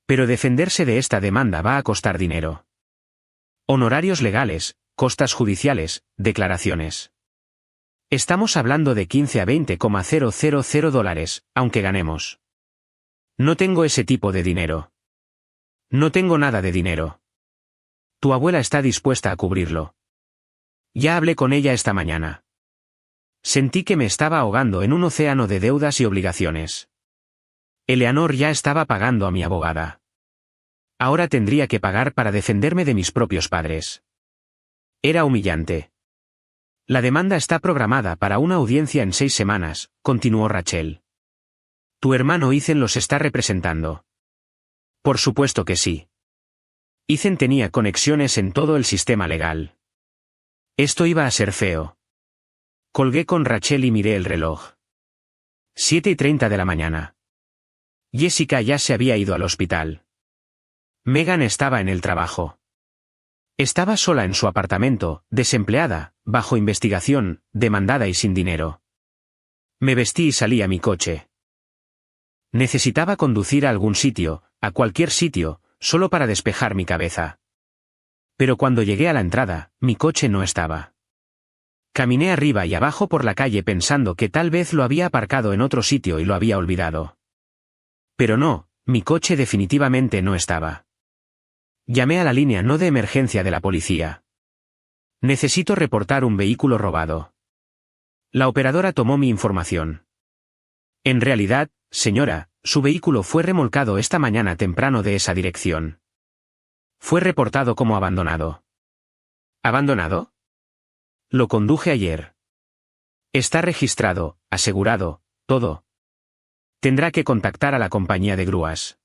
Pero defenderse de esta demanda va a costar dinero. Honorarios legales, costas judiciales, declaraciones. Estamos hablando de $15 a $20,000, aunque ganemos. No tengo ese tipo de dinero. No tengo nada de dinero. Tu abuela está dispuesta a cubrirlo. Ya hablé con ella esta mañana. Sentí que me estaba ahogando en un océano de deudas y obligaciones. Eleanor ya estaba pagando a mi abogada. Ahora tendría que pagar para defenderme de mis propios padres. Era humillante. La demanda está programada para una audiencia en 6 semanas, continuó Rachel. Tu hermano Ethan los está representando. Por supuesto que sí. Ethan tenía conexiones en todo el sistema legal. Esto iba a ser feo. Colgué con Rachel y miré el reloj. 7:30 de la mañana. Jessica ya se había ido al hospital. Megan estaba en el trabajo. Estaba sola en su apartamento, desempleada, bajo investigación, demandada y sin dinero. Me vestí y salí a mi coche. Necesitaba conducir a algún sitio, a cualquier sitio, solo para despejar mi cabeza. Pero cuando llegué a la entrada, mi coche no estaba. Caminé arriba y abajo por la calle pensando que tal vez lo había aparcado en otro sitio y lo había olvidado. Pero no, mi coche definitivamente no estaba. Llamé a la línea no de emergencia de la policía. Necesito reportar un vehículo robado. La operadora tomó mi información. En realidad, señora, su vehículo fue remolcado esta mañana temprano de esa dirección. Fue reportado como abandonado. ¿Abandonado? Lo conduje ayer. Está registrado, asegurado, todo. Tendrá que contactar a la compañía de grúas.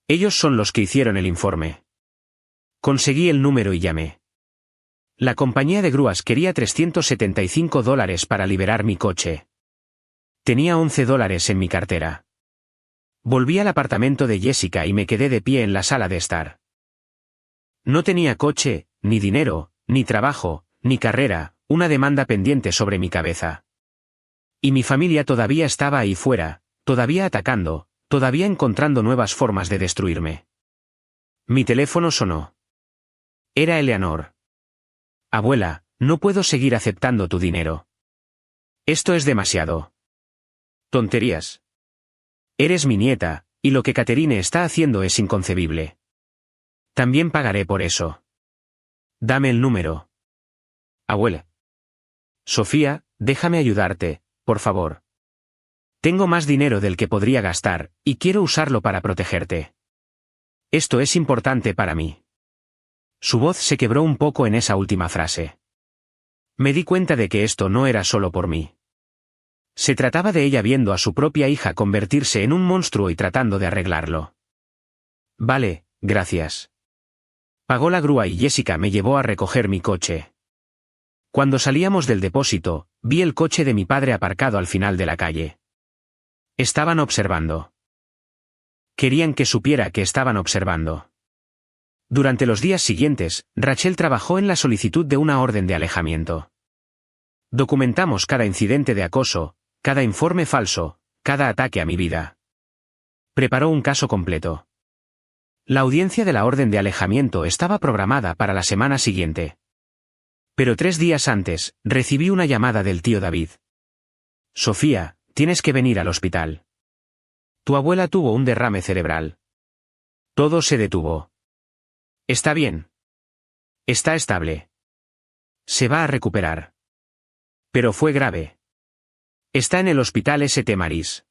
Ellos son los que hicieron el informe. Conseguí el número y llamé. La compañía de grúas quería $375 para liberar mi coche. Tenía $11 en mi cartera. Volví al apartamento de Jessica y me quedé de pie en la sala de estar. No tenía coche, ni dinero, ni trabajo, ni carrera, una demanda pendiente sobre mi cabeza. Y mi familia todavía estaba ahí fuera, todavía atacando, todavía encontrando nuevas formas de destruirme. Mi teléfono sonó. Era Eleanor. Abuela, no puedo seguir aceptando tu dinero. Esto es demasiado. Tonterías. Eres mi nieta, y lo que Catherine está haciendo es inconcebible. También pagaré por eso. Dame el número. Abuela. Sofía, déjame ayudarte, por favor. Tengo más dinero del que podría gastar, y quiero usarlo para protegerte. Esto es importante para mí. Su voz se quebró un poco en esa última frase. Me di cuenta de que esto no era solo por mí. Se trataba de ella viendo a su propia hija convertirse en un monstruo y tratando de arreglarlo. Vale, gracias. Pagó la grúa y Jessica me llevó a recoger mi coche. Cuando salíamos del depósito, vi el coche de mi padre aparcado al final de la calle. Estaban observando. Querían que supiera que estaban observando. Durante los días siguientes, Rachel trabajó en la solicitud de una orden de alejamiento. Documentamos cada incidente de acoso, cada informe falso, cada ataque a mi vida. Preparó un caso completo. La audiencia de la orden de alejamiento estaba programada para la semana siguiente. Pero 3 días antes, recibí una llamada del tío David. Sofía, tienes que venir al hospital. Tu abuela tuvo un derrame cerebral. Todo se detuvo. Está bien. Está estable. Se va a recuperar. Pero fue grave. Está en el hospital St. Mary's.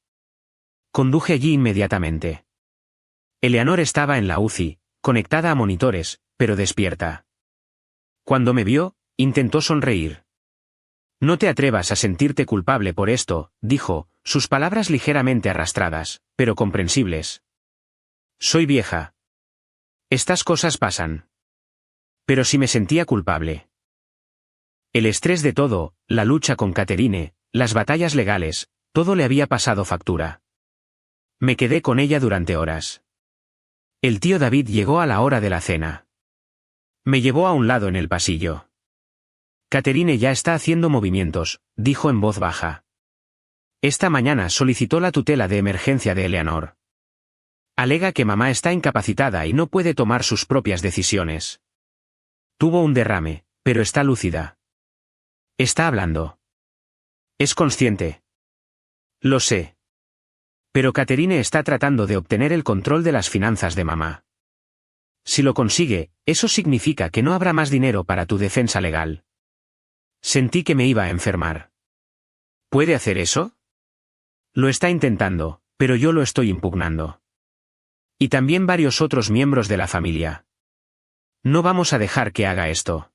Conduje allí inmediatamente. Eleanor estaba en la UCI, conectada a monitores, pero despierta. Cuando me vio, intentó sonreír. No te atrevas a sentirte culpable por esto, dijo, sus palabras ligeramente arrastradas, pero comprensibles. Soy vieja. Estas cosas pasan. Pero sí me sentía culpable. El estrés de todo, la lucha con Catherine, las batallas legales, todo le había pasado factura. Me quedé con ella durante horas. El tío David llegó a la hora de la cena. Me llevó a un lado en el pasillo. Catherine ya está haciendo movimientos, dijo en voz baja. Esta mañana solicitó la tutela de emergencia de Eleanor. Alega que mamá está incapacitada y no puede tomar sus propias decisiones. Tuvo un derrame, pero está lúcida. Está hablando. Es consciente. Lo sé. Pero Catherine está tratando de obtener el control de las finanzas de mamá. Si lo consigue, eso significa que no habrá más dinero para tu defensa legal. Sentí que me iba a enfermar. ¿Puede hacer eso? Lo está intentando, pero yo lo estoy impugnando. Y también varios otros miembros de la familia. No vamos a dejar que haga esto.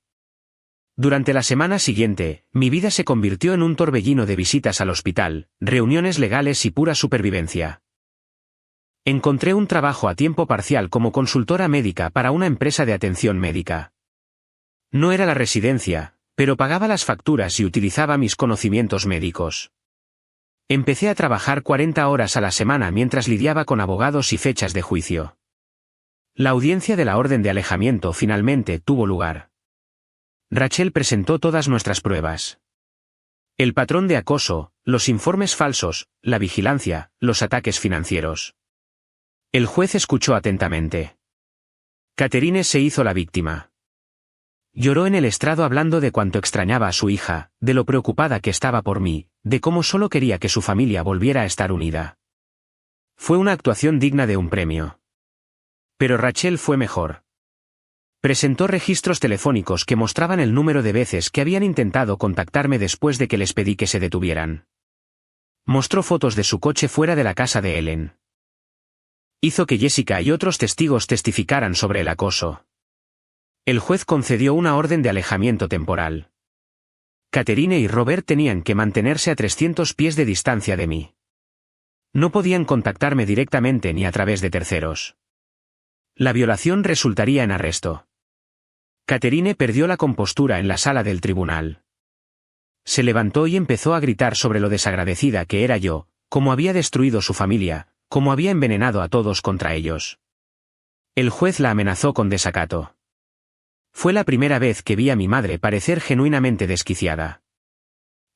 Durante la semana siguiente, mi vida se convirtió en un torbellino de visitas al hospital, reuniones legales y pura supervivencia. Encontré un trabajo a tiempo parcial como consultora médica para una empresa de atención médica. No era la residencia, pero pagaba las facturas y utilizaba mis conocimientos médicos. Empecé a trabajar 40 horas a la semana mientras lidiaba con abogados y fechas de juicio. La audiencia de la orden de alejamiento finalmente tuvo lugar. Rachel presentó todas nuestras pruebas. El patrón de acoso, los informes falsos, la vigilancia, los ataques financieros. El juez escuchó atentamente. Catherine se hizo la víctima. Lloró en el estrado hablando de cuánto extrañaba a su hija, de lo preocupada que estaba por mí, de cómo solo quería que su familia volviera a estar unida. Fue una actuación digna de un premio. Pero Rachel fue mejor. Presentó registros telefónicos que mostraban el número de veces que habían intentado contactarme después de que les pedí que se detuvieran. Mostró fotos de su coche fuera de la casa de Ellen. Hizo que Jessica y otros testigos testificaran sobre el acoso. El juez concedió una orden de alejamiento temporal. Catherine y Robert tenían que mantenerse a 300 pies de distancia de mí. No podían contactarme directamente ni a través de terceros. La violación resultaría en arresto. Catherine perdió la compostura en la sala del tribunal. Se levantó y empezó a gritar sobre lo desagradecida que era yo, cómo había destruido su familia, cómo había envenenado a todos contra ellos. El juez la amenazó con desacato. Fue la primera vez que vi a mi madre parecer genuinamente desquiciada.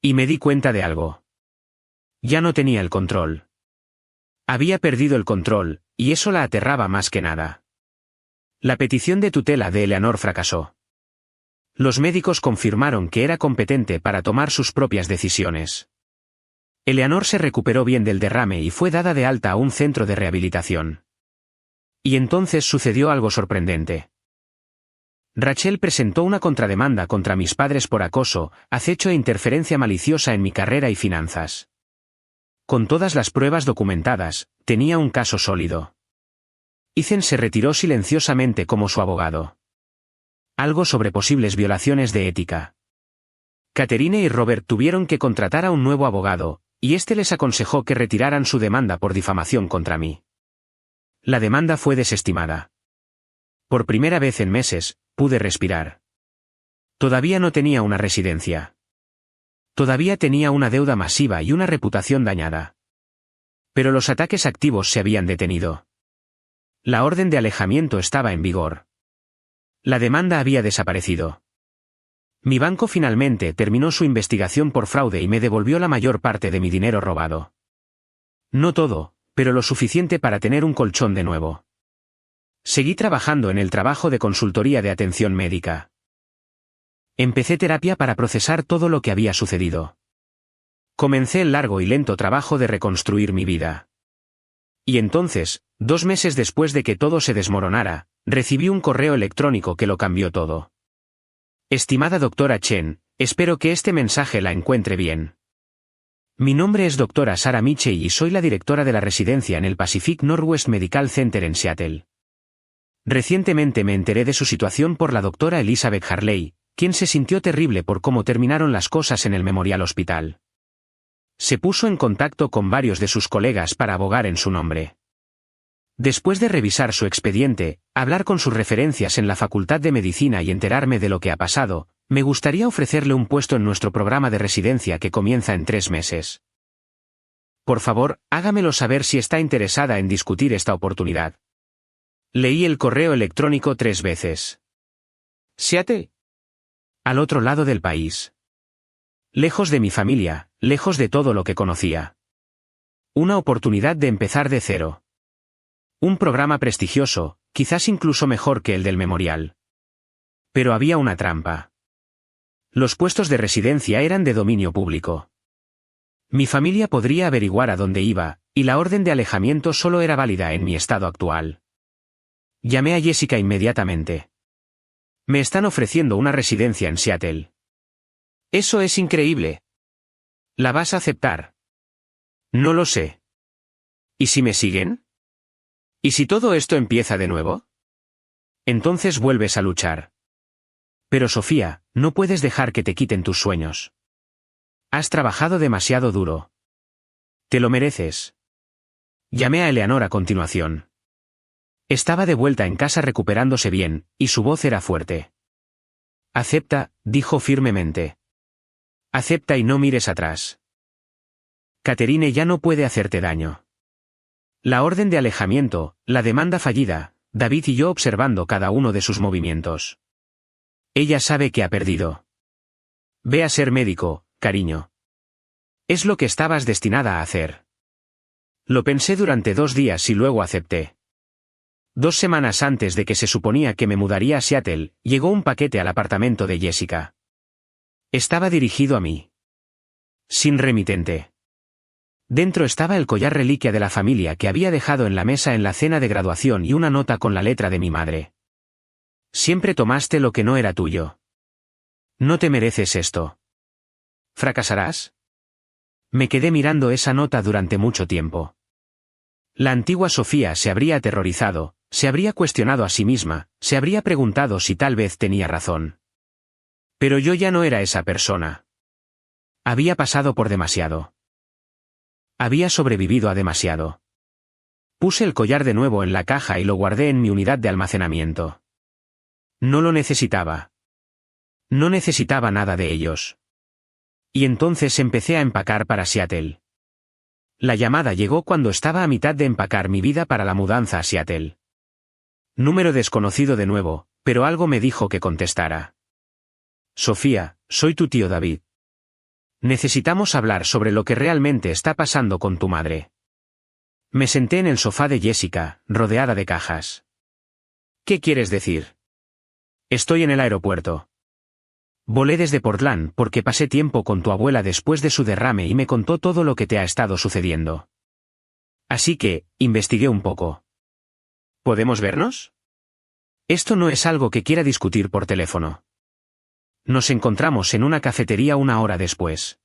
Y me di cuenta de algo. Ya no tenía el control. Había perdido el control, y eso la aterraba más que nada. La petición de tutela de Eleanor fracasó. Los médicos confirmaron que era competente para tomar sus propias decisiones. Eleanor se recuperó bien del derrame y fue dada de alta a un centro de rehabilitación. Y entonces sucedió algo sorprendente. Rachel presentó una contrademanda contra mis padres por acoso, acecho e interferencia maliciosa en mi carrera y finanzas. Con todas las pruebas documentadas, tenía un caso sólido. Ethan se retiró silenciosamente como su abogado. Algo sobre posibles violaciones de ética. Catherine y Robert tuvieron que contratar a un nuevo abogado, y este les aconsejó que retiraran su demanda por difamación contra mí. La demanda fue desestimada. Por primera vez en meses, pude respirar. Todavía no tenía una residencia. Todavía tenía una deuda masiva y una reputación dañada. Pero los ataques activos se habían detenido. La orden de alejamiento estaba en vigor. La demanda había desaparecido. Mi banco finalmente terminó su investigación por fraude y me devolvió la mayor parte de mi dinero robado. No todo, pero lo suficiente para tener un colchón de nuevo. Seguí trabajando en el trabajo de consultoría de atención médica. Empecé terapia para procesar todo lo que había sucedido. Comencé el largo y lento trabajo de reconstruir mi vida. Y entonces, 2 meses después de que todo se desmoronara, recibí un correo electrónico que lo cambió todo. Estimada doctora Chen, espero que este mensaje la encuentre bien. Mi nombre es doctora Sarah Michey y soy la directora de la residencia en el Pacific Northwest Medical Center en Seattle. Recientemente me enteré de su situación por la doctora Elizabeth Harley, quien se sintió terrible por cómo terminaron las cosas en el Memorial Hospital. Se puso en contacto con varios de sus colegas para abogar en su nombre. Después de revisar su expediente, hablar con sus referencias en la Facultad de Medicina y enterarme de lo que ha pasado, me gustaría ofrecerle un puesto en nuestro programa de residencia que comienza en 3 meses. Por favor, hágamelo saber si está interesada en discutir esta oportunidad. Leí el correo electrónico 3 veces. Seattle. Al otro lado del país. Lejos de mi familia, lejos de todo lo que conocía. Una oportunidad de empezar de cero. Un programa prestigioso, quizás incluso mejor que el del Memorial. Pero había una trampa. Los puestos de residencia eran de dominio público. Mi familia podría averiguar a dónde iba, y la orden de alejamiento solo era válida en mi estado actual. Llamé a Jessica inmediatamente. Me están ofreciendo una residencia en Seattle. Eso es increíble. ¿La vas a aceptar? No lo sé. ¿Y si me siguen? ¿Y si todo esto empieza de nuevo? Entonces vuelves a luchar. Pero Sofía, no puedes dejar que te quiten tus sueños. Has trabajado demasiado duro. Te lo mereces. Llamé a Eleanor a continuación. Estaba de vuelta en casa recuperándose bien, y su voz era fuerte. Acepta, dijo firmemente. Acepta y no mires atrás. Catherine ya no puede hacerte daño. La orden de alejamiento, la demanda fallida, David y yo observando cada uno de sus movimientos. Ella sabe que ha perdido. Ve a ser médico, cariño. Es lo que estabas destinada a hacer. Lo pensé durante 2 días y luego acepté. 2 semanas antes de que se suponía que me mudaría a Seattle, llegó un paquete al apartamento de Jessica. Estaba dirigido a mí. Sin remitente. Dentro estaba el collar reliquia de la familia que había dejado en la mesa en la cena de graduación y una nota con la letra de mi madre. Siempre tomaste lo que no era tuyo. No te mereces esto. ¿Fracasarás? Me quedé mirando esa nota durante mucho tiempo. La antigua Sofía se habría aterrorizado, se habría cuestionado a sí misma, se habría preguntado si tal vez tenía razón. Pero yo ya no era esa persona. Había pasado por demasiado. Había sobrevivido a demasiado. Puse el collar de nuevo en la caja y lo guardé en mi unidad de almacenamiento. No lo necesitaba. No necesitaba nada de ellos. Y entonces empecé a empacar para Seattle. La llamada llegó cuando estaba a mitad de empacar mi vida para la mudanza a Seattle. Número desconocido de nuevo, pero algo me dijo que contestara. Sofía, soy tu tío David. Necesitamos hablar sobre lo que realmente está pasando con tu madre. Me senté en el sofá de Jessica, rodeada de cajas. ¿Qué quieres decir? Estoy en el aeropuerto. Volé desde Portland porque pasé tiempo con tu abuela después de su derrame y me contó todo lo que te ha estado sucediendo. Así que, investigué un poco. ¿Podemos vernos? Esto no es algo que quiera discutir por teléfono. Nos encontramos en una cafetería 1 hora después.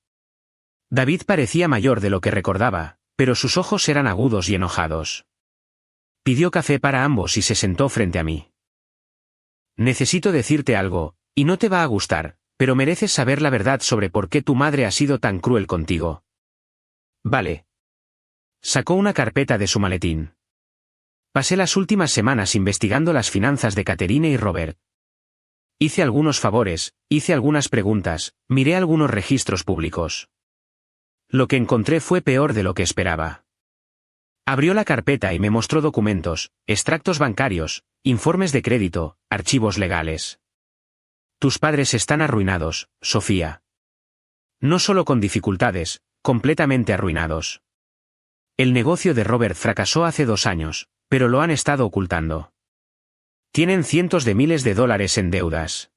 David parecía mayor de lo que recordaba, pero sus ojos eran agudos y enojados. Pidió café para ambos y se sentó frente a mí. Necesito decirte algo, y no te va a gustar, pero mereces saber la verdad sobre por qué tu madre ha sido tan cruel contigo. Vale. Sacó una carpeta de su maletín. Pasé las últimas semanas investigando las finanzas de Catherine y Robert. Hice algunos favores, hice algunas preguntas, miré algunos registros públicos. Lo que encontré fue peor de lo que esperaba. Abrió la carpeta y me mostró documentos, extractos bancarios, informes de crédito, archivos legales. Tus padres están arruinados, Sofía. No solo con dificultades, completamente arruinados. El negocio de Robert fracasó hace 2 años, pero lo han estado ocultando. Tienen cientos de miles de dólares en deudas.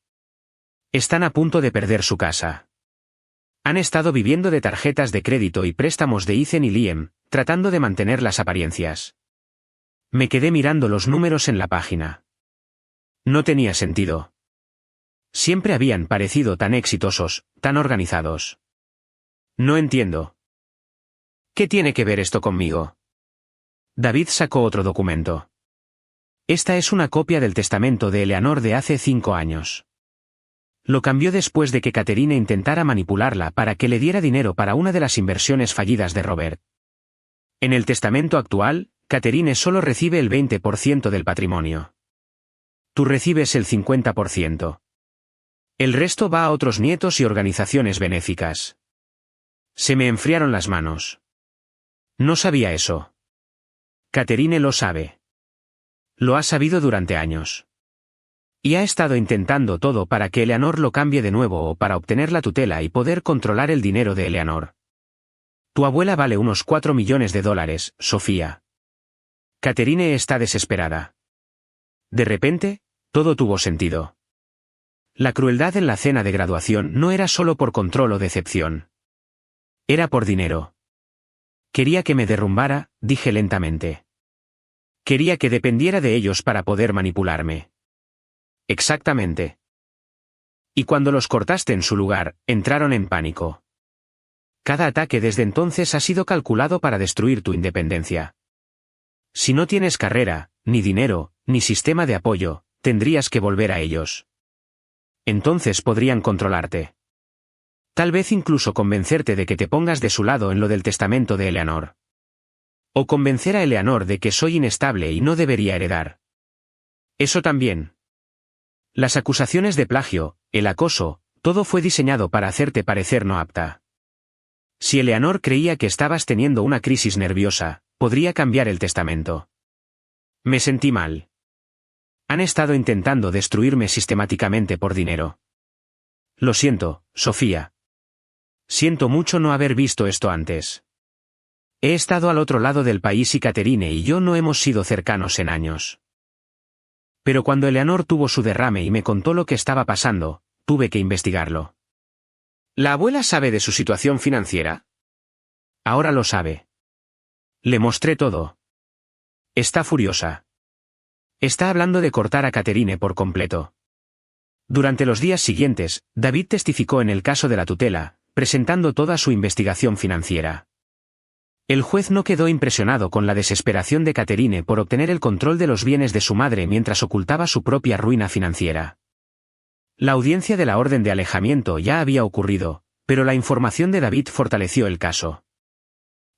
Están a punto de perder su casa. Han estado viviendo de tarjetas de crédito y préstamos de Ethan y Liam, tratando de mantener las apariencias. Me quedé mirando los números en la página. No tenía sentido. Siempre habían parecido tan exitosos, tan organizados. No entiendo. ¿Qué tiene que ver esto conmigo? David sacó otro documento. Esta es una copia del testamento de Eleanor de hace 5 años. Lo cambió después de que Catherine intentara manipularla para que le diera dinero para una de las inversiones fallidas de Robert. En el testamento actual, Catherine solo recibe el 20% del patrimonio. Tú recibes el 50%. El resto va a otros nietos y organizaciones benéficas. Se me enfriaron las manos. No sabía eso. Catherine lo sabe. Lo ha sabido durante años. Y ha estado intentando todo para que Eleanor lo cambie de nuevo o para obtener la tutela y poder controlar el dinero de Eleanor. Tu abuela vale unos 4 millones de dólares, Sofía. Catherine está desesperada. De repente, todo tuvo sentido. La crueldad en la cena de graduación no era solo por control o decepción. Era por dinero. Quería que me derrumbara, dije lentamente. Quería que dependiera de ellos para poder manipularme. Exactamente. Y cuando los cortaste en su lugar, entraron en pánico. Cada ataque desde entonces ha sido calculado para destruir tu independencia. Si no tienes carrera, ni dinero, ni sistema de apoyo, tendrías que volver a ellos. Entonces podrían controlarte. Tal vez incluso convencerte de que te pongas de su lado en lo del testamento de Eleanor. O convencer a Eleanor de que soy inestable y no debería heredar. Eso también. Las acusaciones de plagio, el acoso, todo fue diseñado para hacerte parecer no apta. Si Eleanor creía que estabas teniendo una crisis nerviosa, podría cambiar el testamento. Me sentí mal. Han estado intentando destruirme sistemáticamente por dinero. Lo siento, Sofía. Siento mucho no haber visto esto antes. He estado al otro lado del país y Catherine y yo no hemos sido cercanos en años. Pero cuando Eleanor tuvo su derrame y me contó lo que estaba pasando, tuve que investigarlo. ¿La abuela sabe de su situación financiera? Ahora lo sabe. Le mostré todo. Está furiosa. Está hablando de cortar a Catherine por completo. Durante los días siguientes, David testificó en el caso de la tutela, presentando toda su investigación financiera. El juez no quedó impresionado con la desesperación de Catherine por obtener el control de los bienes de su madre mientras ocultaba su propia ruina financiera. La audiencia de la orden de alejamiento ya había ocurrido, pero la información de David fortaleció el caso.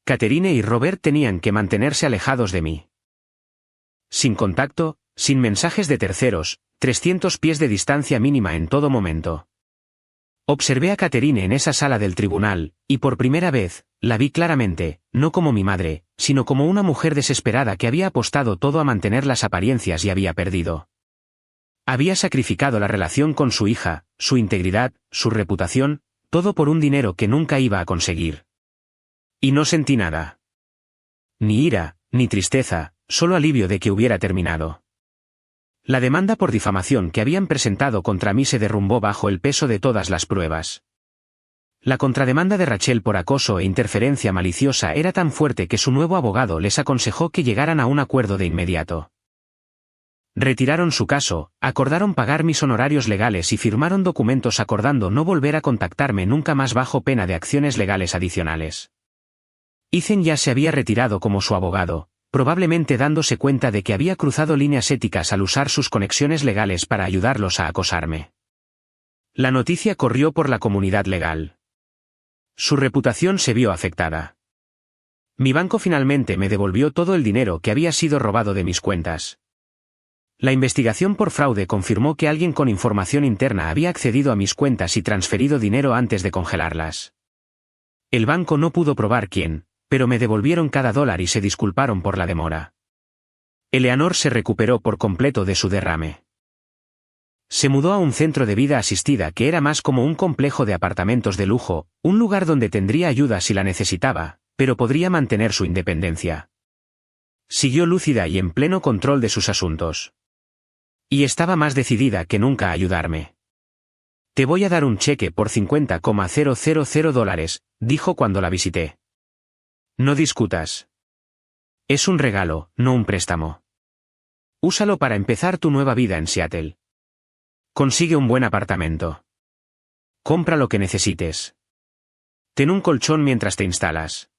Catherine y Robert tenían que mantenerse alejados de mí. Sin contacto, sin mensajes de terceros, 300 pies de distancia mínima en todo momento. Observé a Catherine en esa sala del tribunal, y por primera vez, la vi claramente, no como mi madre, sino como una mujer desesperada que había apostado todo a mantener las apariencias y había perdido. Había sacrificado la relación con su hija, su integridad, su reputación, todo por un dinero que nunca iba a conseguir. Y no sentí nada. Ni ira, ni tristeza, solo alivio de que hubiera terminado. La demanda por difamación que habían presentado contra mí se derrumbó bajo el peso de todas las pruebas. La contrademanda de Rachel por acoso e interferencia maliciosa era tan fuerte que su nuevo abogado les aconsejó que llegaran a un acuerdo de inmediato. Retiraron su caso, acordaron pagar mis honorarios legales y firmaron documentos acordando no volver a contactarme nunca más bajo pena de acciones legales adicionales. Ethan ya se había retirado como su abogado, probablemente dándose cuenta de que había cruzado líneas éticas al usar sus conexiones legales para ayudarlos a acosarme. La noticia corrió por la comunidad legal. Su reputación se vio afectada. Mi banco finalmente me devolvió todo el dinero que había sido robado de mis cuentas. La investigación por fraude confirmó que alguien con información interna había accedido a mis cuentas y transferido dinero antes de congelarlas. El banco no pudo probar quién, pero me devolvieron cada dólar y se disculparon por la demora. Eleanor se recuperó por completo de su derrame. Se mudó a un centro de vida asistida que era más como un complejo de apartamentos de lujo, un lugar donde tendría ayuda si la necesitaba, pero podría mantener su independencia. Siguió lúcida y en pleno control de sus asuntos. Y estaba más decidida que nunca a ayudarme. Te voy a dar un cheque por $50,000, dijo cuando la visité. No discutas. Es un regalo, no un préstamo. Úsalo para empezar tu nueva vida en Seattle. Consigue un buen apartamento. Compra lo que necesites. Ten un colchón mientras te instalas.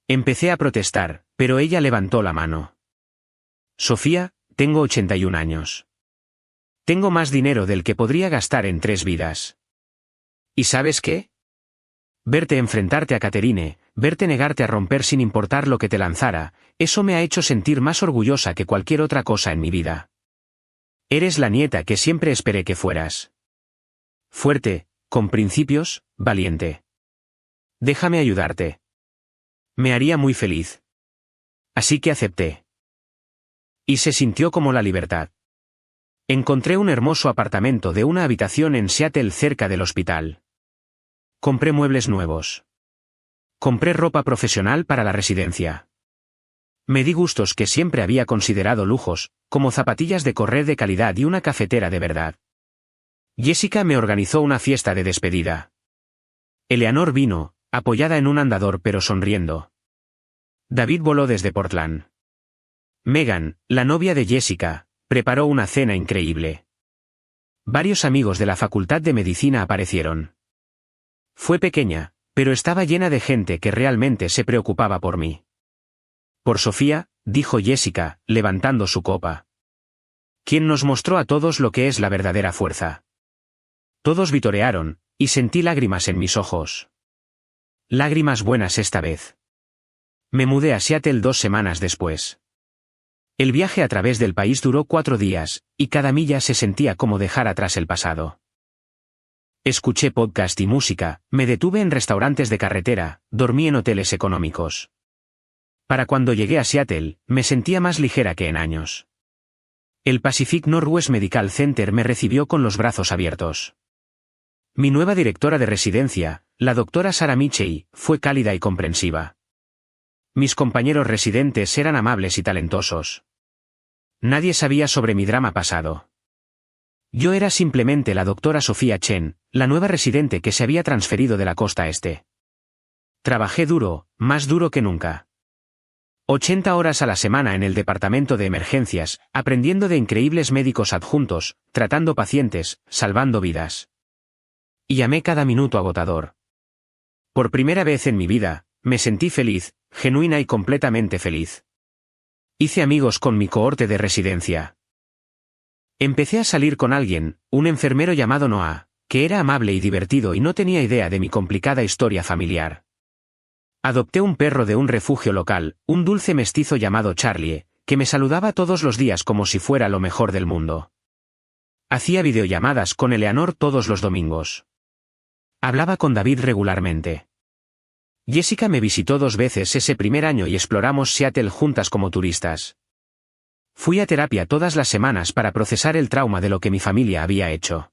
Empecé a protestar, pero ella levantó la mano. Sofía, tengo 81 años. Tengo más dinero del que podría gastar en 3 vidas. ¿Y sabes qué? Verte enfrentarte a Catherine, verte negarte a romper sin importar lo que te lanzara, eso me ha hecho sentir más orgullosa que cualquier otra cosa en mi vida. Eres la nieta que siempre esperé que fueras. Fuerte, con principios, valiente. Déjame ayudarte. Me haría muy feliz. Así que acepté. Y se sintió como la libertad. Encontré un hermoso apartamento de una habitación en Seattle cerca del hospital. Compré muebles nuevos. Compré ropa profesional para la residencia. Me di gustos que siempre había considerado lujos, como zapatillas de correr de calidad y una cafetera de verdad. Jessica me organizó una fiesta de despedida. Eleanor vino, apoyada en un andador pero sonriendo. David voló desde Portland. Megan, la novia de Jessica, preparó una cena increíble. Varios amigos de la Facultad de Medicina aparecieron. Fue pequeña, pero estaba llena de gente que realmente se preocupaba por mí. Por Sofía, dijo Jessica, levantando su copa. Quien nos mostró a todos lo que es la verdadera fuerza. Todos vitorearon, y sentí lágrimas en mis ojos. Lágrimas buenas esta vez. Me mudé a Seattle 2 semanas después. El viaje a través del país duró 4 días, y cada milla se sentía como dejar atrás el pasado. Escuché podcast y música, me detuve en restaurantes de carretera, dormí en hoteles económicos. Para cuando llegué a Seattle, me sentía más ligera que en años. El Pacific Northwest Medical Center me recibió con los brazos abiertos. Mi nueva directora de residencia, la doctora Sarah Mitchell, fue cálida y comprensiva. Mis compañeros residentes eran amables y talentosos. Nadie sabía sobre mi drama pasado. Yo era simplemente la doctora Sofía Chen, la nueva residente que se había transferido de la costa este. Trabajé duro, más duro que nunca. 80 horas a la semana en el departamento de emergencias, aprendiendo de increíbles médicos adjuntos, tratando pacientes, salvando vidas. Y amé cada minuto agotador. Por primera vez en mi vida, me sentí feliz, genuina y completamente feliz. Hice amigos con mi cohorte de residencia. Empecé a salir con alguien, un enfermero llamado Noah, que era amable y divertido y no tenía idea de mi complicada historia familiar. Adopté un perro de un refugio local, un dulce mestizo llamado Charlie, que me saludaba todos los días como si fuera lo mejor del mundo. Hacía videollamadas con Eleanor todos los domingos. Hablaba con David regularmente. Jessica me visitó 2 veces ese primer año y exploramos Seattle juntas como turistas. Fui a terapia todas las semanas para procesar el trauma de lo que mi familia había hecho.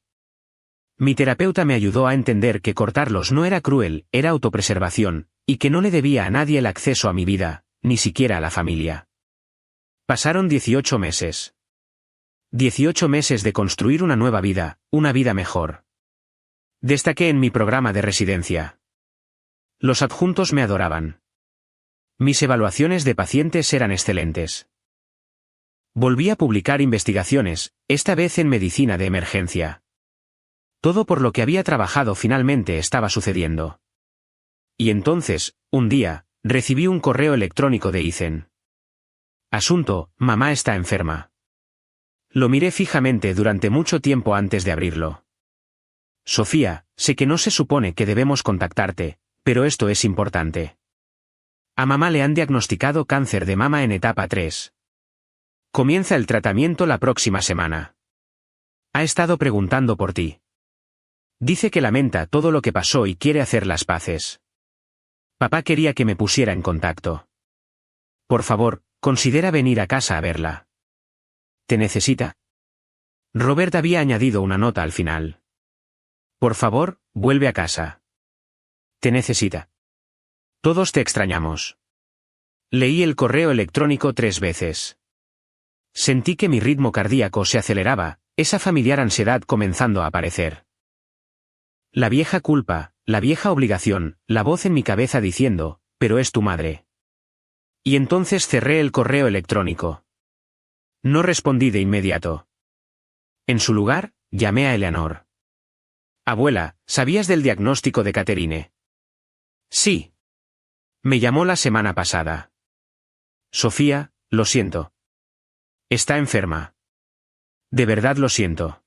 Mi terapeuta me ayudó a entender que cortarlos no era cruel, era autopreservación, y que no le debía a nadie el acceso a mi vida, ni siquiera a la familia. Pasaron 18 meses. 18 meses de construir una nueva vida, una vida mejor. Destaqué en mi programa de residencia. Los adjuntos me adoraban. Mis evaluaciones de pacientes eran excelentes. Volví a publicar investigaciones, esta vez en medicina de emergencia. Todo por lo que había trabajado finalmente estaba sucediendo. Y entonces, un día, recibí un correo electrónico de Ethan. Asunto: mamá está enferma. Lo miré fijamente durante mucho tiempo antes de abrirlo. Sofía, sé que no se supone que debemos contactarte, pero esto es importante. A mamá le han diagnosticado cáncer de mama en etapa 3. Comienza el tratamiento la próxima semana. Ha estado preguntando por ti. Dice que lamenta todo lo que pasó y quiere hacer las paces. Papá quería que me pusiera en contacto. Por favor, considera venir a casa a verla. ¿Te necesita? Robert había añadido una nota al final. Por favor, vuelve a casa. Te necesita. Todos te extrañamos. Leí el correo electrónico 3 veces. Sentí que mi ritmo cardíaco se aceleraba, esa familiar ansiedad comenzando a aparecer. La vieja culpa, la vieja obligación, la voz en mi cabeza diciendo, pero es tu madre. Y entonces cerré el correo electrónico. No respondí de inmediato. En su lugar, llamé a Eleanor. Abuela, ¿sabías del diagnóstico de Catherine? Sí. Me llamó la semana pasada. Sofía, lo siento. Está enferma. De verdad lo siento.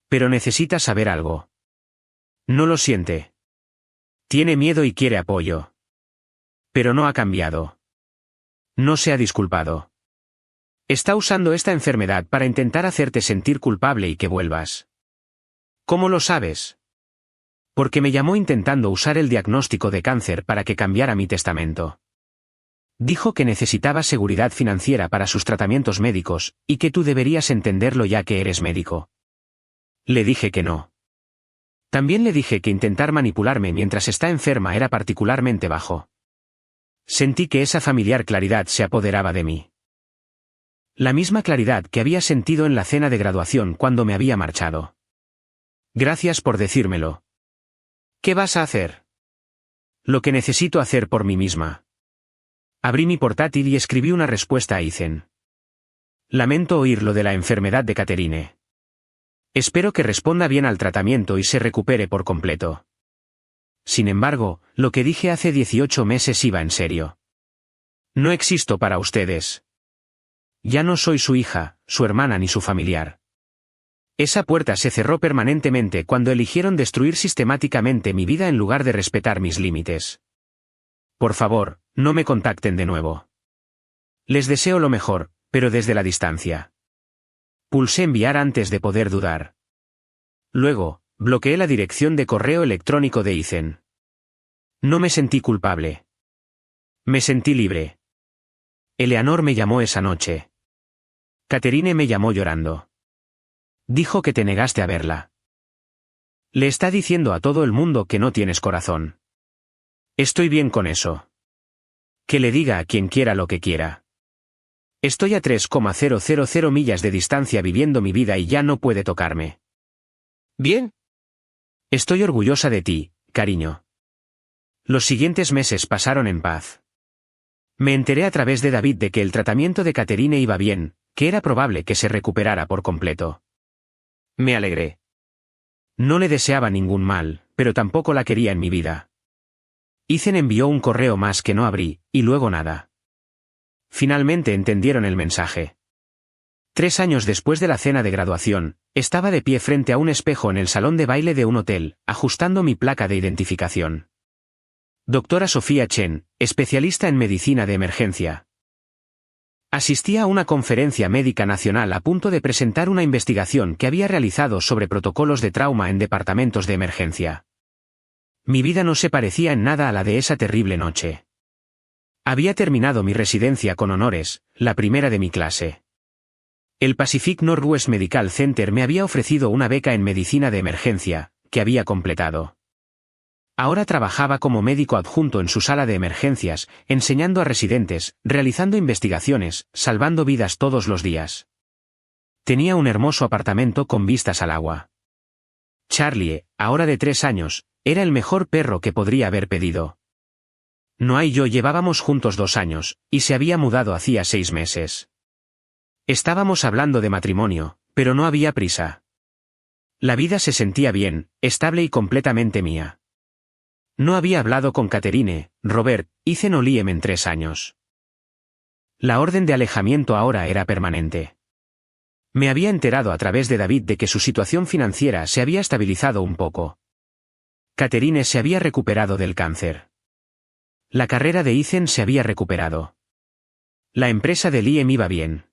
Pero necesita saber algo. No lo siente. Tiene miedo y quiere apoyo. Pero no ha cambiado. No se ha disculpado. Está usando esta enfermedad para intentar hacerte sentir culpable y que vuelvas. ¿Cómo lo sabes? Porque me llamó intentando usar el diagnóstico de cáncer para que cambiara mi testamento. Dijo que necesitaba seguridad financiera para sus tratamientos médicos, y que tú deberías entenderlo ya que eres médico. Le dije que no. También le dije que intentar manipularme mientras está enferma era particularmente bajo. Sentí que esa familiar claridad se apoderaba de mí. La misma claridad que había sentido en la cena de graduación cuando me había marchado. Gracias por decírmelo. ¿Qué vas a hacer? Lo que necesito hacer por mí misma. Abrí mi portátil y escribí una respuesta a Ethan. Lamento oír lo de la enfermedad de Catherine. Espero que responda bien al tratamiento y se recupere por completo. Sin embargo, lo que dije hace 18 meses iba en serio. No existo para ustedes. Ya no soy su hija, su hermana ni su familiar. Esa puerta se cerró permanentemente cuando eligieron destruir sistemáticamente mi vida en lugar de respetar mis límites. Por favor, no me contacten de nuevo. Les deseo lo mejor, pero desde la distancia. Pulsé enviar antes de poder dudar. Luego, bloqueé la dirección de correo electrónico de Ethan. No me sentí culpable. Me sentí libre. Eleanor me llamó esa noche. Catherine me llamó llorando. Dijo que te negaste a verla. Le está diciendo a todo el mundo que no tienes corazón. Estoy bien con eso. Que le diga a quien quiera lo que quiera. Estoy a 3,000 millas de distancia viviendo mi vida y ya no puede tocarme. ¿Bien? Estoy orgullosa de ti, cariño. Los siguientes meses pasaron en paz. Me enteré a través de David de que el tratamiento de Catherine iba bien, que era probable que se recuperara por completo. Me alegré. No le deseaba ningún mal, pero tampoco la quería en mi vida. Ethan envió un correo más que no abrí, y luego nada. Finalmente entendieron el mensaje. 3 años después de la cena de graduación, estaba de pie frente a un espejo en el salón de baile de un hotel, ajustando mi placa de identificación. Doctora Sofía Chen, especialista en medicina de emergencia. Asistía a una conferencia médica nacional a punto de presentar una investigación que había realizado sobre protocolos de trauma en departamentos de emergencia. Mi vida no se parecía en nada a la de esa terrible noche. Había terminado mi residencia con honores, la primera de mi clase. El Pacific Northwest Medical Center me había ofrecido una beca en medicina de emergencia, que había completado. Ahora trabajaba como médico adjunto en su sala de emergencias, enseñando a residentes, realizando investigaciones, salvando vidas todos los días. Tenía un hermoso apartamento con vistas al agua. Charlie, ahora de 3 años, era el mejor perro que podría haber pedido. Noah y yo llevábamos juntos 2 años, y se había mudado hacía 6 meses. Estábamos hablando de matrimonio, pero no había prisa. La vida se sentía bien, estable y completamente mía. No había hablado con Catherine, Robert, Ethan o Liam en 3 años. La orden de alejamiento ahora era permanente. Me había enterado a través de David de que su situación financiera se había estabilizado un poco. Catherine se había recuperado del cáncer. La carrera de Ethan se había recuperado. La empresa de Liam iba bien.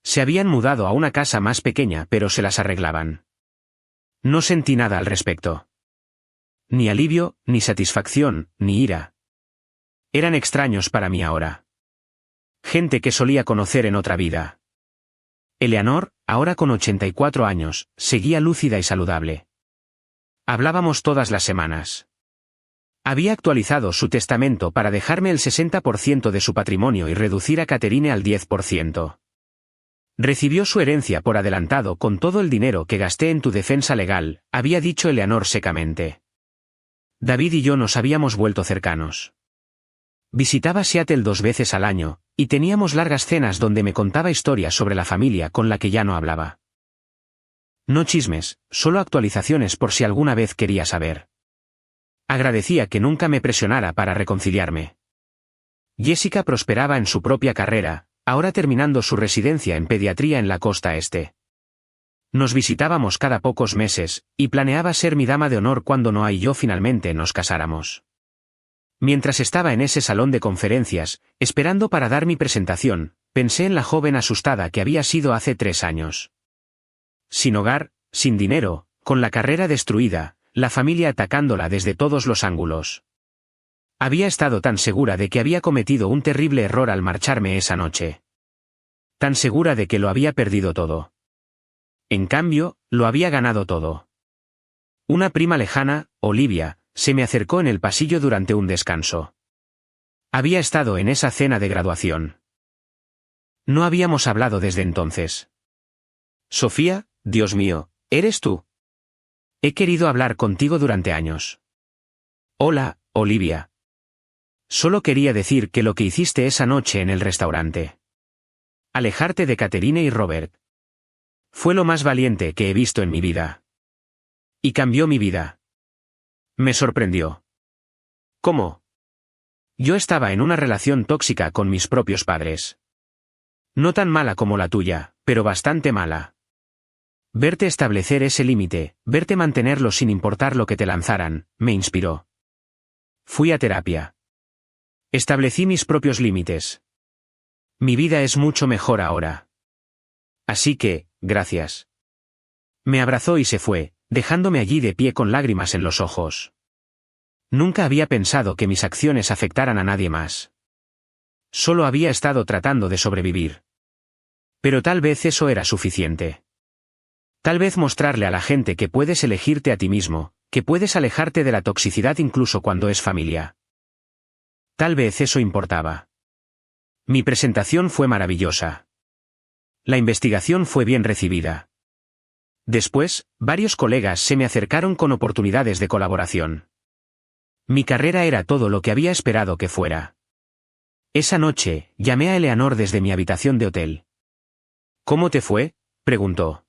Se habían mudado a una casa más pequeña pero se las arreglaban. No sentí nada al respecto. Ni alivio, ni satisfacción, ni ira. Eran extraños para mí ahora. Gente que solía conocer en otra vida. Eleanor, ahora con 84 años, seguía lúcida y saludable. Hablábamos todas las semanas. Había actualizado su testamento para dejarme el 60% de su patrimonio y reducir a Catherine al 10%. Recibió su herencia por adelantado con todo el dinero que gasté en tu defensa legal, había dicho Eleanor secamente. David y yo nos habíamos vuelto cercanos. Visitaba Seattle 2 veces al año, y teníamos largas cenas donde me contaba historias sobre la familia con la que ya no hablaba. No chismes, solo actualizaciones por si alguna vez quería saber. Agradecía que nunca me presionara para reconciliarme. Jessica prosperaba en su propia carrera, ahora terminando su residencia en pediatría en la costa este. Nos visitábamos cada pocos meses, y planeaba ser mi dama de honor cuando Noah y yo finalmente nos casáramos. Mientras estaba en ese salón de conferencias, esperando para dar mi presentación, pensé en la joven asustada que había sido hace 3 años. Sin hogar, sin dinero, con la carrera destruida, la familia atacándola desde todos los ángulos. Había estado tan segura de que había cometido un terrible error al marcharme esa noche. Tan segura de que lo había perdido todo. En cambio, lo había ganado todo. Una prima lejana, Olivia, se me acercó en el pasillo durante un descanso. Había estado en esa cena de graduación. No habíamos hablado desde entonces. Sofía, Dios mío, ¿eres tú? He querido hablar contigo durante años. Hola, Olivia. Solo quería decir que lo que hiciste esa noche en el restaurante. Alejarte de Catherine y Robert. Fue lo más valiente que he visto en mi vida. Y cambió mi vida. Me sorprendió. ¿Cómo? Yo estaba en una relación tóxica con mis propios padres. No tan mala como la tuya, pero bastante mala. Verte establecer ese límite, verte mantenerlo sin importar lo que te lanzaran, me inspiró. Fui a terapia. Establecí mis propios límites. Mi vida es mucho mejor ahora. Así que, gracias. Me abrazó y se fue, dejándome allí de pie con lágrimas en los ojos. Nunca había pensado que mis acciones afectaran a nadie más. Solo había estado tratando de sobrevivir. Pero tal vez eso era suficiente. Tal vez mostrarle a la gente que puedes elegirte a ti mismo, que puedes alejarte de la toxicidad incluso cuando es familia. Tal vez eso importaba. Mi presentación fue maravillosa. La investigación fue bien recibida. Después, varios colegas se me acercaron con oportunidades de colaboración. Mi carrera era todo lo que había esperado que fuera. Esa noche, llamé a Eleanor desde mi habitación de hotel. ¿Cómo te fue?, preguntó.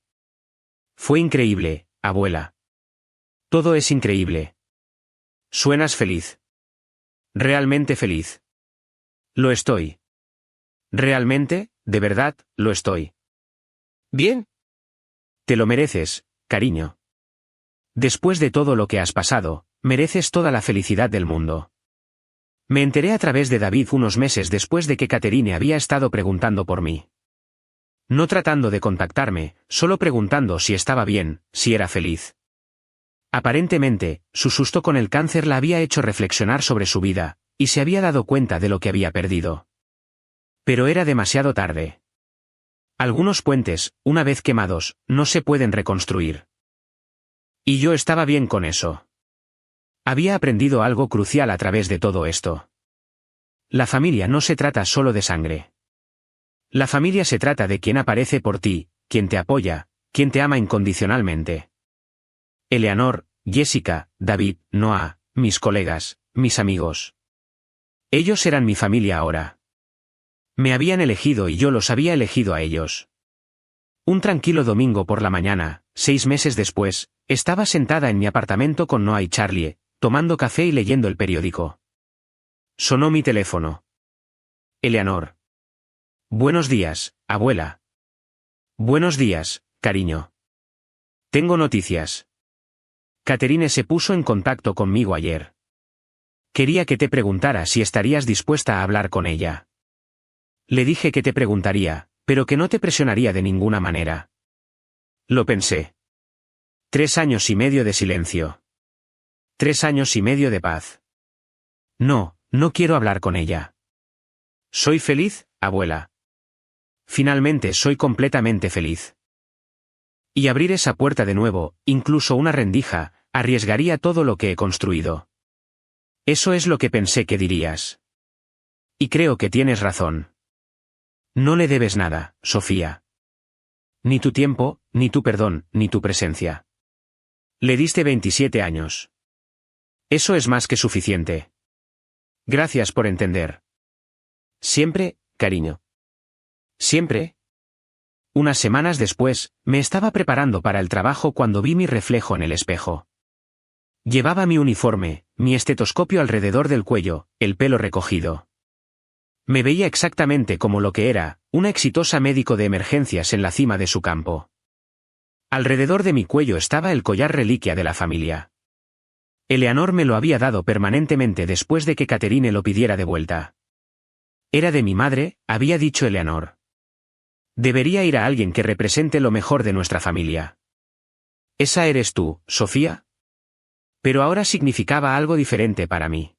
Fue increíble, abuela. Todo es increíble. Suenas feliz. Realmente feliz. Lo estoy. Realmente, de verdad, lo estoy. Bien. Te lo mereces, cariño. Después de todo lo que has pasado, mereces toda la felicidad del mundo. Me enteré a través de David unos meses después de que Catherine había estado preguntando por mí. No tratando de contactarme, solo preguntando si estaba bien, si era feliz. Aparentemente, su susto con el cáncer la había hecho reflexionar sobre su vida, y se había dado cuenta de lo que había perdido. Pero era demasiado tarde. Algunos puentes, una vez quemados, no se pueden reconstruir. Y yo estaba bien con eso. Había aprendido algo crucial a través de todo esto. La familia no se trata solo de sangre. La familia se trata de quien aparece por ti, quien te apoya, quien te ama incondicionalmente. Eleanor, Jessica, David, Noah, mis colegas, mis amigos. Ellos eran mi familia ahora. Me habían elegido y yo los había elegido a ellos. Un tranquilo domingo por la mañana, 6 meses después, estaba sentada en mi apartamento con Noah y Charlie, tomando café y leyendo el periódico. Sonó mi teléfono. Eleanor. Buenos días, abuela. Buenos días, cariño. Tengo noticias. Catherine se puso en contacto conmigo ayer. Quería que te preguntara si estarías dispuesta a hablar con ella. Le dije que te preguntaría, pero que no te presionaría de ninguna manera. Lo pensé. 3 años y medio de silencio. 3 años y medio de paz. No, no quiero hablar con ella. Soy feliz, abuela. Finalmente soy completamente feliz. Y abrir esa puerta de nuevo, incluso una rendija, arriesgaría todo lo que he construido. Eso es lo que pensé que dirías. Y creo que tienes razón. No le debes nada, Sofía. Ni tu tiempo, ni tu perdón, ni tu presencia. Le diste 27 años. Eso es más que suficiente. Gracias por entender. Siempre, cariño. Siempre. Unas semanas después, me estaba preparando para el trabajo cuando vi mi reflejo en el espejo. Llevaba mi uniforme, mi estetoscopio alrededor del cuello, el pelo recogido. Me veía exactamente como lo que era, una exitosa médico de emergencias en la cima de su campo. Alrededor de mi cuello estaba el collar reliquia de la familia. Eleanor me lo había dado permanentemente después de que Catherine lo pidiera de vuelta. Era de mi madre, había dicho Eleanor. Debería ir a alguien que represente lo mejor de nuestra familia. ¿Esa eres tú, Sofía? Pero ahora significaba algo diferente para mí.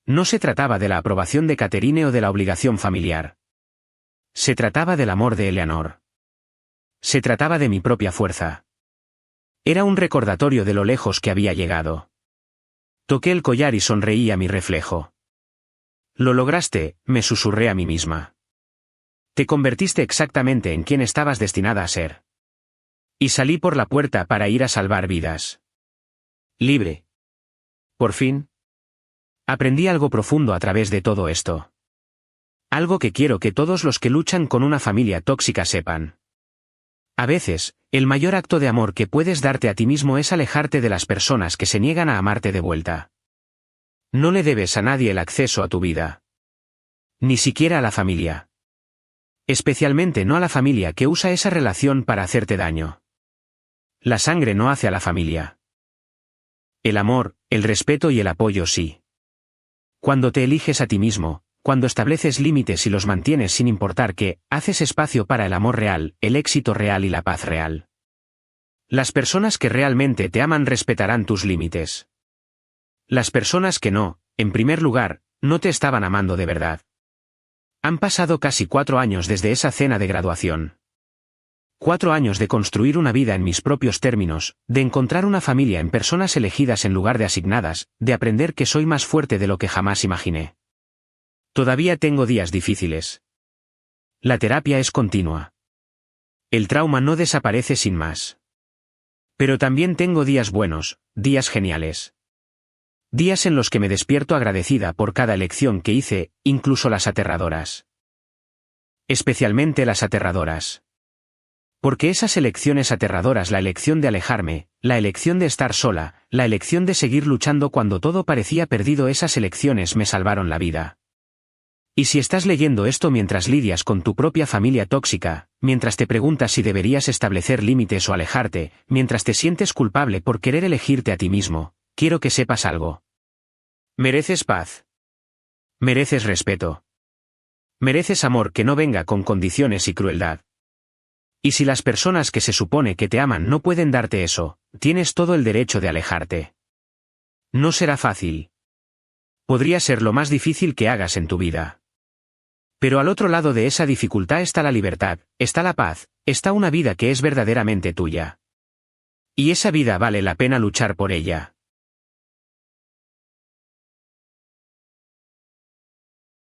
No se trataba de la aprobación de Catherine o de la obligación familiar. Se trataba del amor de Eleanor. Se trataba de mi propia fuerza. Era un recordatorio de lo lejos que había llegado. Toqué el collar y sonreí a mi reflejo. Lo lograste, me susurré a mí misma. Te convertiste exactamente en quien estabas destinada a ser. Y salí por la puerta para ir a salvar vidas. Libre. Por fin. Aprendí algo profundo a través de todo esto. Algo que quiero que todos los que luchan con una familia tóxica sepan. A veces, el mayor acto de amor que puedes darte a ti mismo es alejarte de las personas que se niegan a amarte de vuelta. No le debes a nadie el acceso a tu vida. Ni siquiera a la familia. Especialmente no a la familia que usa esa relación para hacerte daño. La sangre no hace a la familia. El amor, el respeto y el apoyo sí. Cuando te eliges a ti mismo, cuando estableces límites y los mantienes sin importar qué, haces espacio para el amor real, el éxito real y la paz real. Las personas que realmente te aman respetarán tus límites. Las personas que no, en primer lugar, no te estaban amando de verdad. Han pasado casi 4 años desde esa cena de graduación. 4 años de construir una vida en mis propios términos, de encontrar una familia en personas elegidas en lugar de asignadas, de aprender que soy más fuerte de lo que jamás imaginé. Todavía tengo días difíciles. La terapia es continua. El trauma no desaparece sin más. Pero también tengo días buenos, días geniales. Días en los que me despierto agradecida por cada elección que hice, incluso las aterradoras. Especialmente las aterradoras. Porque esas elecciones aterradoras, la elección de alejarme, la elección de estar sola, la elección de seguir luchando cuando todo parecía perdido, esas elecciones me salvaron la vida. Y si estás leyendo esto mientras lidias con tu propia familia tóxica, mientras te preguntas si deberías establecer límites o alejarte, mientras te sientes culpable por querer elegirte a ti mismo, quiero que sepas algo. Mereces paz. Mereces respeto. Mereces amor que no venga con condiciones y crueldad. Y si las personas que se supone que te aman no pueden darte eso, tienes todo el derecho de alejarte. No será fácil. Podría ser lo más difícil que hagas en tu vida. Pero al otro lado de esa dificultad está la libertad, está la paz, está una vida que es verdaderamente tuya. Y esa vida vale la pena luchar por ella.